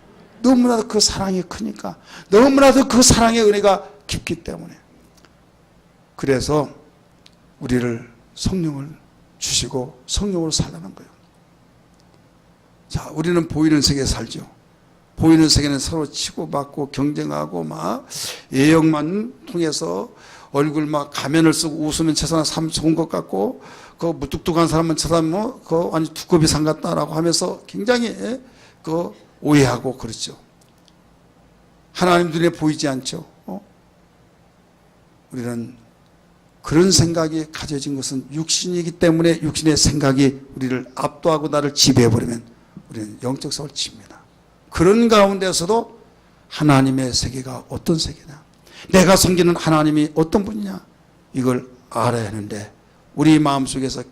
너무나도 그 사랑이 크니까, 너무나도 그 사랑의 은혜가 깊기 때문에. 그래서 우리를 성령을 주시고 성령으로 살라는 거예요. 자, 우리는 보이는 세계에 살죠. 보이는 세계는 서로 치고받고 경쟁하고 막 예역만 통해서 얼굴 막 가면을 쓰고 웃으면 저 사람 참 좋은 것 같고, 그 무뚝뚝한 사람은 저 사람 그 완전 두꺼비 상 같다라고 하면서 굉장히 그 오해하고 그렇죠. 하나님 눈에 보이지 않죠. 우리는 그런 생각이 가져진 것은 육신이기 때문에 육신의 생각이 우리를 압도하고 나를 지배해버리면 우리는 영적 사고를 칩니다. 그런 가운데서도 하나님의 세계가 어떤 세계냐, 내가 섬기는 하나님이 어떤 분이냐, 이걸 알아야 하는데 우리 마음속에서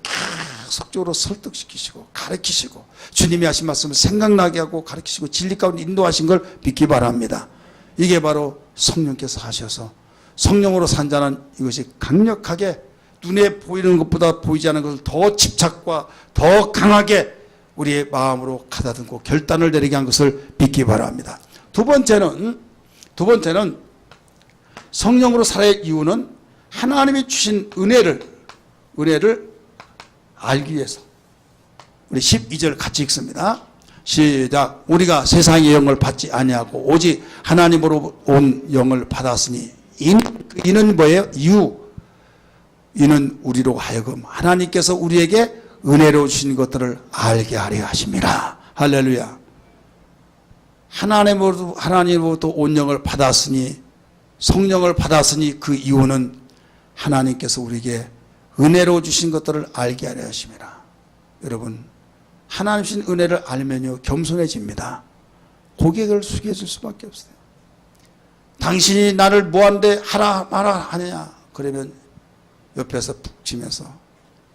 계속적으로 설득시키시고 가르치시고 주님이 하신 말씀을 생각나게 하고 가르치시고 진리 가운데 인도하신 걸 믿기 바랍니다. 이게 바로 성령께서 하셔서 성령으로 산 자는 이것이 강력하게 눈에 보이는 것보다 보이지 않는 것을 더 집착과 더 강하게 우리의 마음으로 가다듬고 결단을 내리게 한 것을 믿기 바랍니다. 두 번째는 성령으로 살아야 할 이유는 하나님이 주신 은혜를 알기 위해서. 우리 12절 같이 읽습니다. 시작. 우리가 세상의 영을 받지 아니하고 오직 하나님으로 온 영을 받았으니 이는 뭐예요? 이는 우리로 하여금 하나님께서 우리에게 은혜로 주신 것들을 알게 하려 하심이라. 할렐루야. 하나님으로부터 온 영을 받았으니, 성령을 받았으니 그 이유는 하나님께서 우리에게 은혜로 주신 것들을 알게 하려 하심이라. 여러분, 하나님 주신 은혜를 알면요 겸손해집니다. 고개를 숙여줄 수밖에 없어요. 당신이 나를 뭐한데 하라 마라 하느냐, 그러면 옆에서 푹 치면서,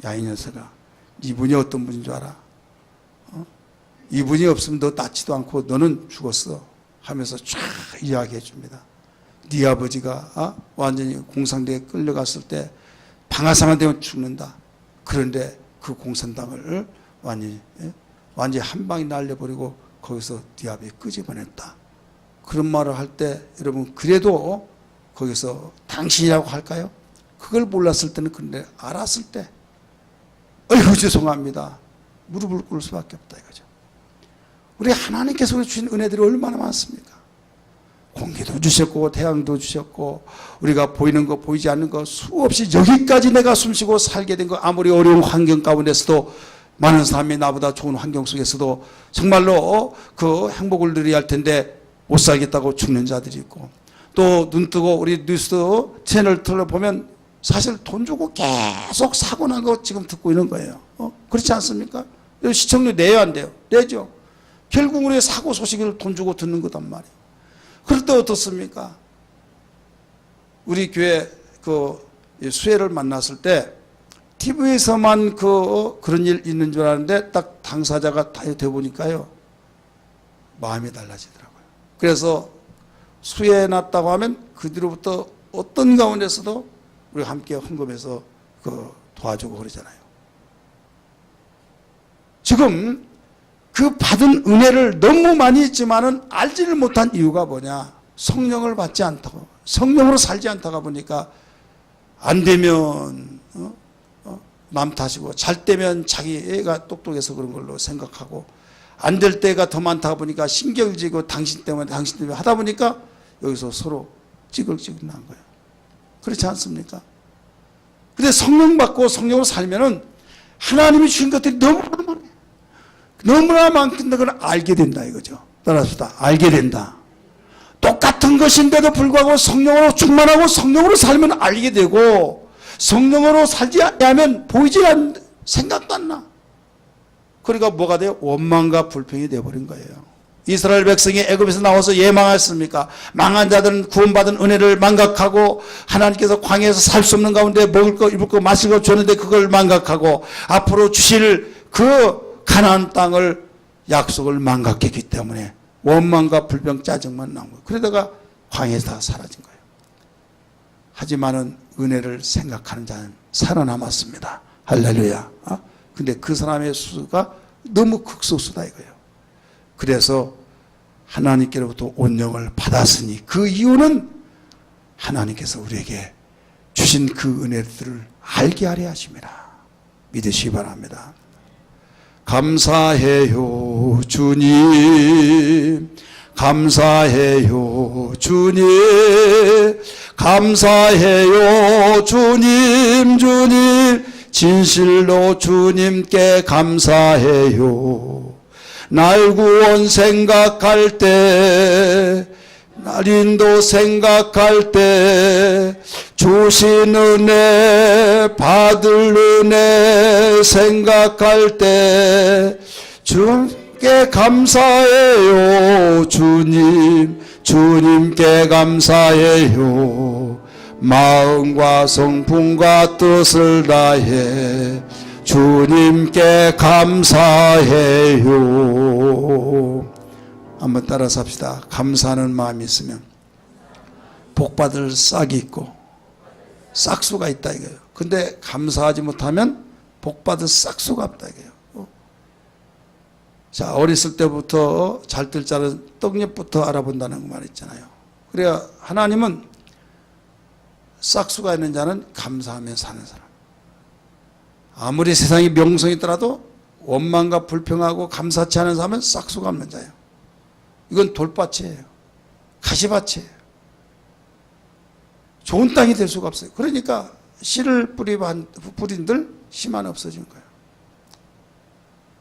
야, 이 녀석아, 이분이 어떤 분인 줄 알아? 이분이 없으면 너 낫지도 않고 너는 죽었어 하면서 쫙 이야기해 줍니다. 네 아버지가 완전히 공산당에 끌려갔을 때 방아상한 되면 죽는다. 그런데 그 공산당을 완전히 한 방에 날려버리고 거기서 네 아버지 끄집어냈다. 그런 말을 할 때 여러분, 그래도 거기서 당신이라고 할까요? 그걸 몰랐을 때는 그런데 알았을 때 어이구 죄송합니다. 무릎을 꿇을 수밖에 없다 이거죠. 우리 하나님께서 주신 은혜들이 얼마나 많습니까? 공기도 주셨고 태양도 주셨고 우리가 보이는 거 보이지 않는 거 수없이 여기까지 내가 숨쉬고 살게 된 거 아무리 어려운 환경 가운데서도 많은 사람이 나보다 좋은 환경 속에서도 정말로 그 행복을 누려야 할 텐데 못 살겠다고 죽는 자들이 있고 또 눈 뜨고 우리 뉴스 채널 틀어보면 사실 돈 주고 계속 사고 난 거 지금 듣고 있는 거예요. 그렇지 않습니까? 시청료 내야 안 돼요? 내죠. 결국 우리의 사고 소식을 돈 주고 듣는 거단 말이에요. 그럴 때 어떻습니까? 우리 교회 그 수혜를 만났을 때 TV에서만 그런 일 있는 줄 알았는데 딱 당사자가 다 되어보니까요. 마음이 달라지더라고요. 그래서 수혜 났다고 하면 그 뒤로부터 어떤 가운데서도 우리가 함께 헌금해서 도와주고 그러잖아요. 지금 그 받은 은혜를 너무 많이 있지만은 알지를 못한 이유가 뭐냐? 성령을 받지 않다고, 성령으로 살지 않다가 보니까 안 되면 남 탓이고 잘 때면 자기가 똑똑해서 그런 걸로 생각하고 안 될 때가 더 많다 보니까 신경지고 당신 때문에 하다 보니까 여기서 서로 찌글찌글 난 거예요. 그렇지 않습니까? 근데 성령 받고 성령으로 살면은 하나님이 주신 것들이 너무나 많은 걸 알게 된다 이거죠. 따라서 알게 된다. 똑같은 것인데도 불구하고 성령으로 충만하고 성령으로 살면 알게 되고 성령으로 살지 않으면 보이지 않는 생각도 안 나. 그러니까 뭐가 돼요? 원망과 불평이 되어버린 거예요. 이스라엘 백성이 애굽에서 나와서 망했습니까? 망한 자들은 구원받은 은혜를 망각하고 하나님께서 광야에서 살 수 없는 가운데 먹을 거 입을 거 마실 거 줬는데 그걸 망각하고 앞으로 주실 그 가나안 땅을 약속을 망각했기 때문에 원망과 불평 짜증만 나온 거예요. 그러다가 광야에서 다 사라진 거예요. 하지만은 은혜를 생각하는 자는 살아남았습니다. 할렐루야. 근데 그 사람의 수가 너무 극소수다 이거예요. 그래서 하나님께로부터 온영을 받았으니 그 이유는 하나님께서 우리에게 주신 그 은혜들을 알게 하려 하심이라 믿으시기 바랍니다. 감사해요 주님, 감사해요 주님, 감사해요 주님, 주님 진실로 주님께 감사해요. 날 구원 생각할 때, 날 인도 생각할 때, 주신 은혜, 받을 은혜 생각할 때, 주님께 감사해요. 주님, 주님께 감사해요. 마음과 성품과 뜻을 다해 주님께 감사해요. 한번 따라서 합시다. 감사하는 마음이 있으면 복받을 싹이 있고 싹수가 있다 이거예요. 근데 감사하지 못하면 복받을 싹수가 없다 이거예요. 자, 어렸을 때부터 잘 뜰 자는 떡잎부터 알아본다는 그 말 있잖아요. 그래야 하나님은 싹수가 있는 자는 감사하며 사는 사람. 아무리 세상이 명성있더라도 원망과 불평하고 감사치 않은 사람은 싹수가 없는 자예요. 이건 돌밭이에요. 가시밭이에요. 좋은 땅이 될 수가 없어요. 그러니까 씨를 뿌린들 씨만 없어진 거예요.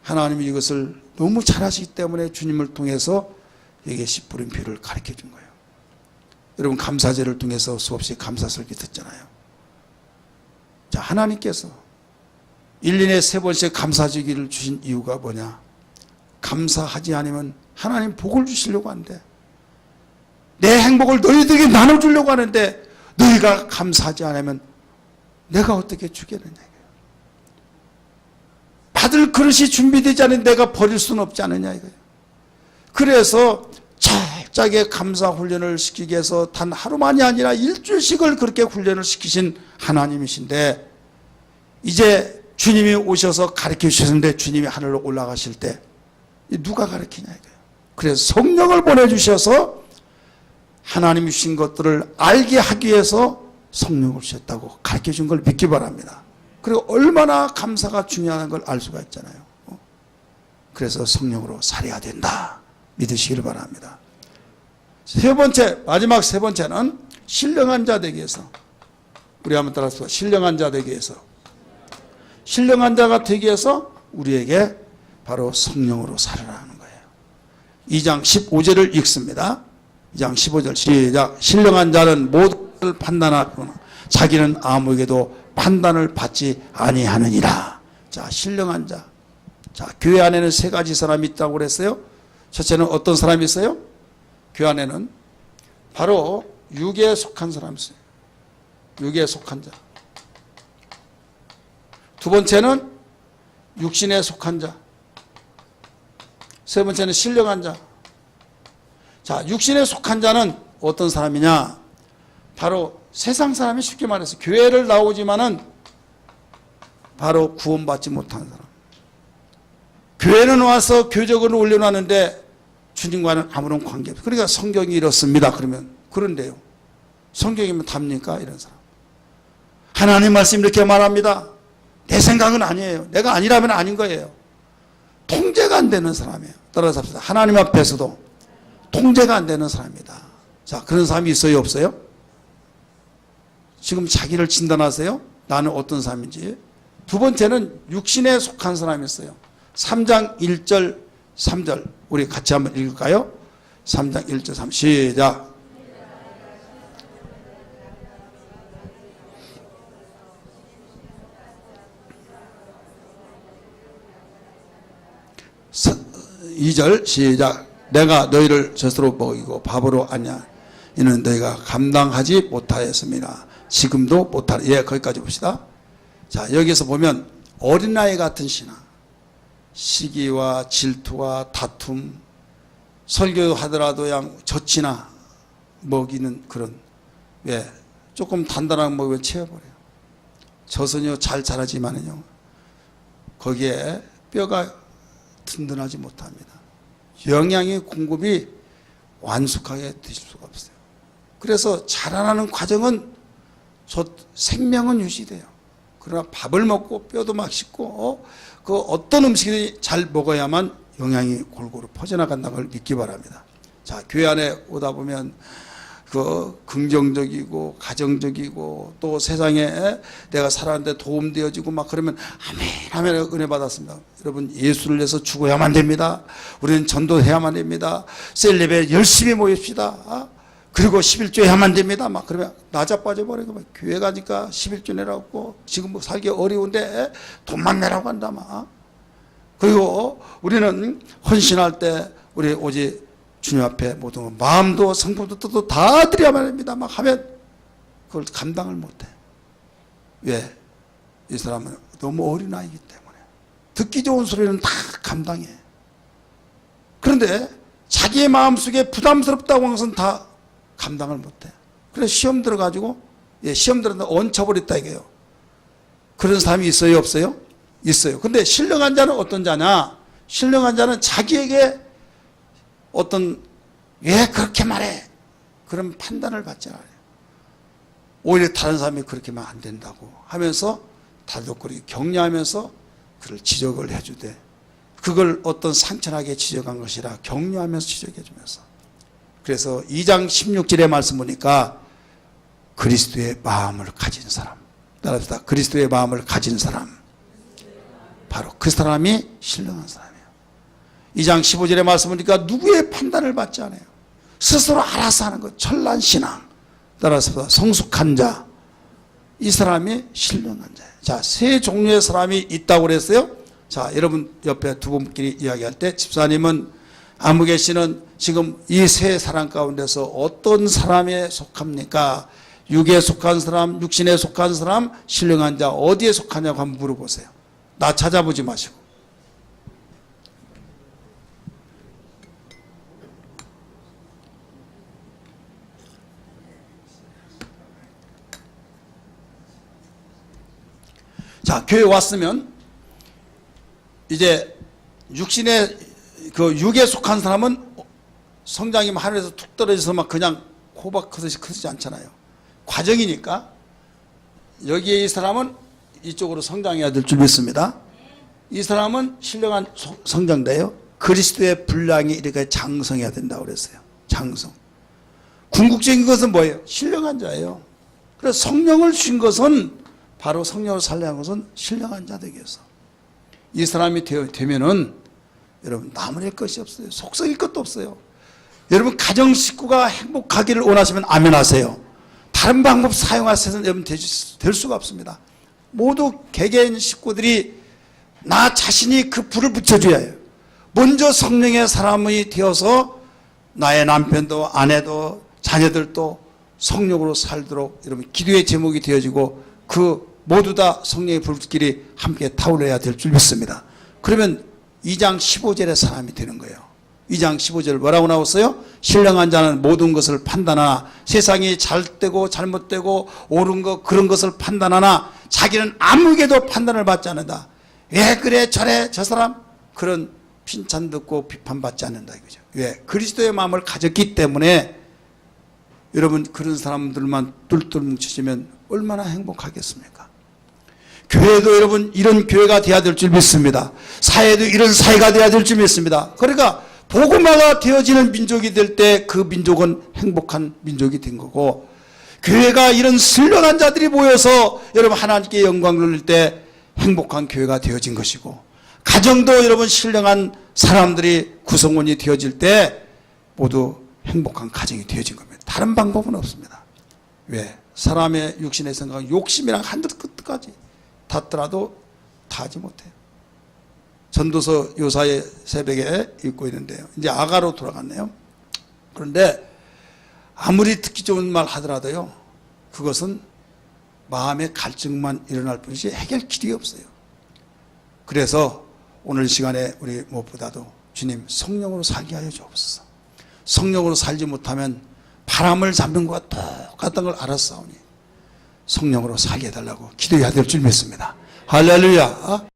하나님이 이것을 너무 잘하시기 때문에 주님을 통해서 여기에 씨 뿌린 비를 가르쳐 준 거예요. 여러분 감사제를 통해서 수없이 감사설교 듣잖아요. 자, 하나님께서 1년에 3번씩 감사주기를 주신 이유가 뭐냐? 감사하지 않으면 하나님 복을 주시려고 하는데 내 행복을 너희들에게 나눠주려고 하는데 너희가 감사하지 않으면 내가 어떻게 주겠느냐. 받을 그릇이 준비되지 않은 내가 버릴 수는 없지 않느냐 이거예요. 그래서 철저하게 감사 훈련을 시키기 위해서 단 하루만이 아니라 일주일씩을 그렇게 훈련을 시키신 하나님이신데 이제 주님이 오셔서 가르쳐 주셨는데 주님이 하늘로 올라가실 때 누가 가르치냐 이거예요. 그래서 성령을 보내주셔서 하나님이 주신 것들을 알게 하기 위해서 성령을 주셨다고 가르쳐 준 걸 믿기 바랍니다. 그리고 얼마나 감사가 중요한 걸 알 수가 있잖아요. 그래서 성령으로 살아야 된다 믿으시길 바랍니다. 세 번째, 마지막 세 번째는 신령한 자 되기 위해서, 우리 한번 따라서 신령한 자 되기 위해서, 신령한 자가 되기 위해서 우리에게 바로 성령으로 살아라는 거예요. 2장 15절을 읽습니다. 2장 15절 시작. 신령한 자는 모든 것을 판단하거나 자기는 아무에게도 판단을 받지 아니하느니라. 자, 신령한 자. 자, 교회 안에는 세 가지 사람이 있다고 그랬어요. 첫째는 어떤 사람이 있어요? 교회 안에는 바로 육에 속한 사람이 있어요. 육에 속한 자. 두 번째는 육신에 속한 자. 세 번째는 신령한 자. 자, 육신에 속한 자는 어떤 사람이냐? 바로 세상 사람이, 쉽게 말해서 교회를 나오지만은 바로 구원받지 못하는 사람. 교회는 와서 교적을 올려놨는데 주님과는 아무런 관계 없어요. 그러니까 성경이 이렇습니다. 그러면 그런데요. 성경이면 답니까? 이런 사람. 하나님 말씀 이렇게 말합니다. 내 생각은 아니에요. 내가 아니라면 아닌 거예요. 통제가 안 되는 사람이에요. 따라서 합시다. 하나님 앞에서도 통제가 안 되는 사람이다. 자, 그런 사람이 있어요? 없어요? 지금 자기를 진단하세요. 나는 어떤 사람인지. 두 번째는 육신에 속한 사람이 있어요. 3장 1절 3절 우리 같이 한번 읽을까요? 3장 1절 3 시작. 사, 2절 시작. 내가 너희를 젖으로 먹이고 밥으로 하냐 이는 너희가 감당하지 못하였습니다. 지금도 못하라. 예, 거기까지 봅시다. 자, 여기서 보면 어린아이 같은 신앙, 시기와 질투와 다툼, 설교하더라도 그냥 젖이나 먹이는 그런, 왜 조금 단단하게 먹으면 채워버려요. 젖은요 잘 자라지만은요 거기에 뼈가 든든하지 못합니다. 영양의 공급이 완숙하게 되실 수가 없어요. 그래서 자라나는 과정은 생명은 유지돼요. 그러나 밥을 먹고 뼈도 막 씹고 그 어떤 음식이 잘 먹어야만 영양이 골고루 퍼져나간다는 걸 믿기 바랍니다. 자, 교회 안에 오다 보면 그 긍정적이고 가정적이고 또 세상에 내가 살았는데 도움되어지고 막 그러면 아멘 하면 은혜 받았습니다. 여러분, 예수를 위해서 죽어야만 됩니다. 우리는 전도해야만 됩니다. 셀레브에 열심히 모입시다. 그리고 11조 해야만 됩니다. 막 그러면 낮아빠져 버리고 교회 가니까 11조 내라고 지금 뭐 살기 어려운데 돈만 내라고 한다 막. 그리고 우리는 헌신할 때 우리 오직 주님 앞에 모든 마음도 성품도 뜻도 다 드려야만 합니다. 막 하면 그걸 감당을 못해. 왜? 이 사람은 너무 어린아이기 때문에. 듣기 좋은 소리는 다 감당해. 그런데 자기의 마음속에 부담스럽다고 하는 것은 다 감당을 못해. 그래서 시험 들어가지고, 시험 들었는데 얹혀버렸다 이게요. 그런 사람이 있어요? 없어요? 있어요. 근데 신령한 자는 어떤 자냐? 신령한 자는 자기에게 어떤, 왜 그렇게 말해? 그런 판단을 받지 않아요. 오히려 다른 사람이 그렇게 하면 안 된다고 하면서 다독거리고 격려하면서 그를 지적을 해주되, 그걸 어떤 상처나게 지적한 것이라 격려하면서 지적해주면서. 그래서 2장 16절의 말씀 보니까 그리스도의 마음을 가진 사람, 따라합시다. 그리스도의 마음을 가진 사람, 바로 그 사람이 신령한 사람이에요. 2장 15절의 말씀 보니까 누구의 판단을 받지 않아요. 스스로 알아서 하는 것, 천란 신앙, 따라서 성숙한 자, 이 사람이 신령한 자예요. 자, 세 종류의 사람이 있다고 그랬어요. 자, 여러분 옆에 두 분끼리 이야기할 때 집사님은 아무개 씨는 지금 이 세 사람 가운데서 어떤 사람에 속합니까? 육에 속한 사람, 육신에 속한 사람, 신령한 자, 어디에 속하냐고 한번 물어보세요. 나 찾아보지 마시고. 자, 교회 왔으면 이제 육신에 그 육에 속한 사람은 성장이면 하늘에서 툭 떨어져서 막 그냥 호박 크듯이 크지 않잖아요. 과정이니까 여기에 이 사람은 이쪽으로 성장해야 될 줄 믿습니다. 이 사람은 신령한 성장자예요. 그리스도의 분량이 이렇게 장성해야 된다고 그랬어요. 장성. 궁극적인 것은 뭐예요? 신령한 자예요. 그래서 성령을 준 것은 바로 성령을 살려야 하는 것은 신령한 자 되기 위해서. 이 사람이 되면은 여러분 나무랄 것이 없어요. 속썩일 것도 없어요. 여러분 가정 식구가 행복하기를 원하시면 아멘 하세요. 다른 방법 사용하셔서는 여러분 될 수가 없습니다. 모두 개개인 식구들이 나 자신이 그 불을 붙여줘야 해요. 먼저 성령의 사람이 되어서 나의 남편도 아내도 자녀들도 성령으로 살도록 여러분 기도의 제목이 되어지고 그 모두 다 성령의 불길이 함께 타오르어야 될 줄 믿습니다. 그러면 2장 15절의 사람이 되는 거예요. 2장 15절 뭐라고 나왔어요? 신령한 자는 모든 것을 판단하나 세상이 잘되고 잘못되고 옳은 것 그런 것을 판단하나 자기는 아무에게도 판단을 받지 않는다. 왜 그래 저래 저 사람 그런 핀찬 듣고 비판받지 않는다 이거죠. 왜? 그리스도의 마음을 가졌기 때문에 여러분 그런 사람들만 똘똘 뭉치시면 얼마나 행복하겠습니까? 교회도 여러분 이런 교회가 돼야 될 줄 믿습니다. 사회도 이런 사회가 돼야 될 줄 믿습니다. 그러니까 복음화가 되어지는 민족이 될 때 그 민족은 행복한 민족이 된 거고 교회가 이런 신령한 자들이 모여서 여러분 하나님께 영광을 돌릴 때 행복한 교회가 되어진 것이고 가정도 여러분 신령한 사람들이 구성원이 되어질 때 모두 행복한 가정이 되어진 겁니다. 다른 방법은 없습니다. 왜? 사람의 육신의 생각은 욕심이랑 한들 끝까지 닿더라도 다 하지 못해요. 전도서 요사의 새벽에 읽고 있는데요. 이제 아가로 돌아갔네요. 그런데 아무리 듣기 좋은 말 하더라도요. 그것은 마음의 갈증만 일어날 뿐이지 해결 길이 없어요. 그래서 오늘 시간에 우리 무엇보다도 주님 성령으로 살게 하여 주옵소서. 성령으로 살지 못하면 바람을 잡는 것과 똑같은 걸 알았사오니 성령으로 살게 해달라고 기도해야 될 줄 믿습니다. 할렐루야.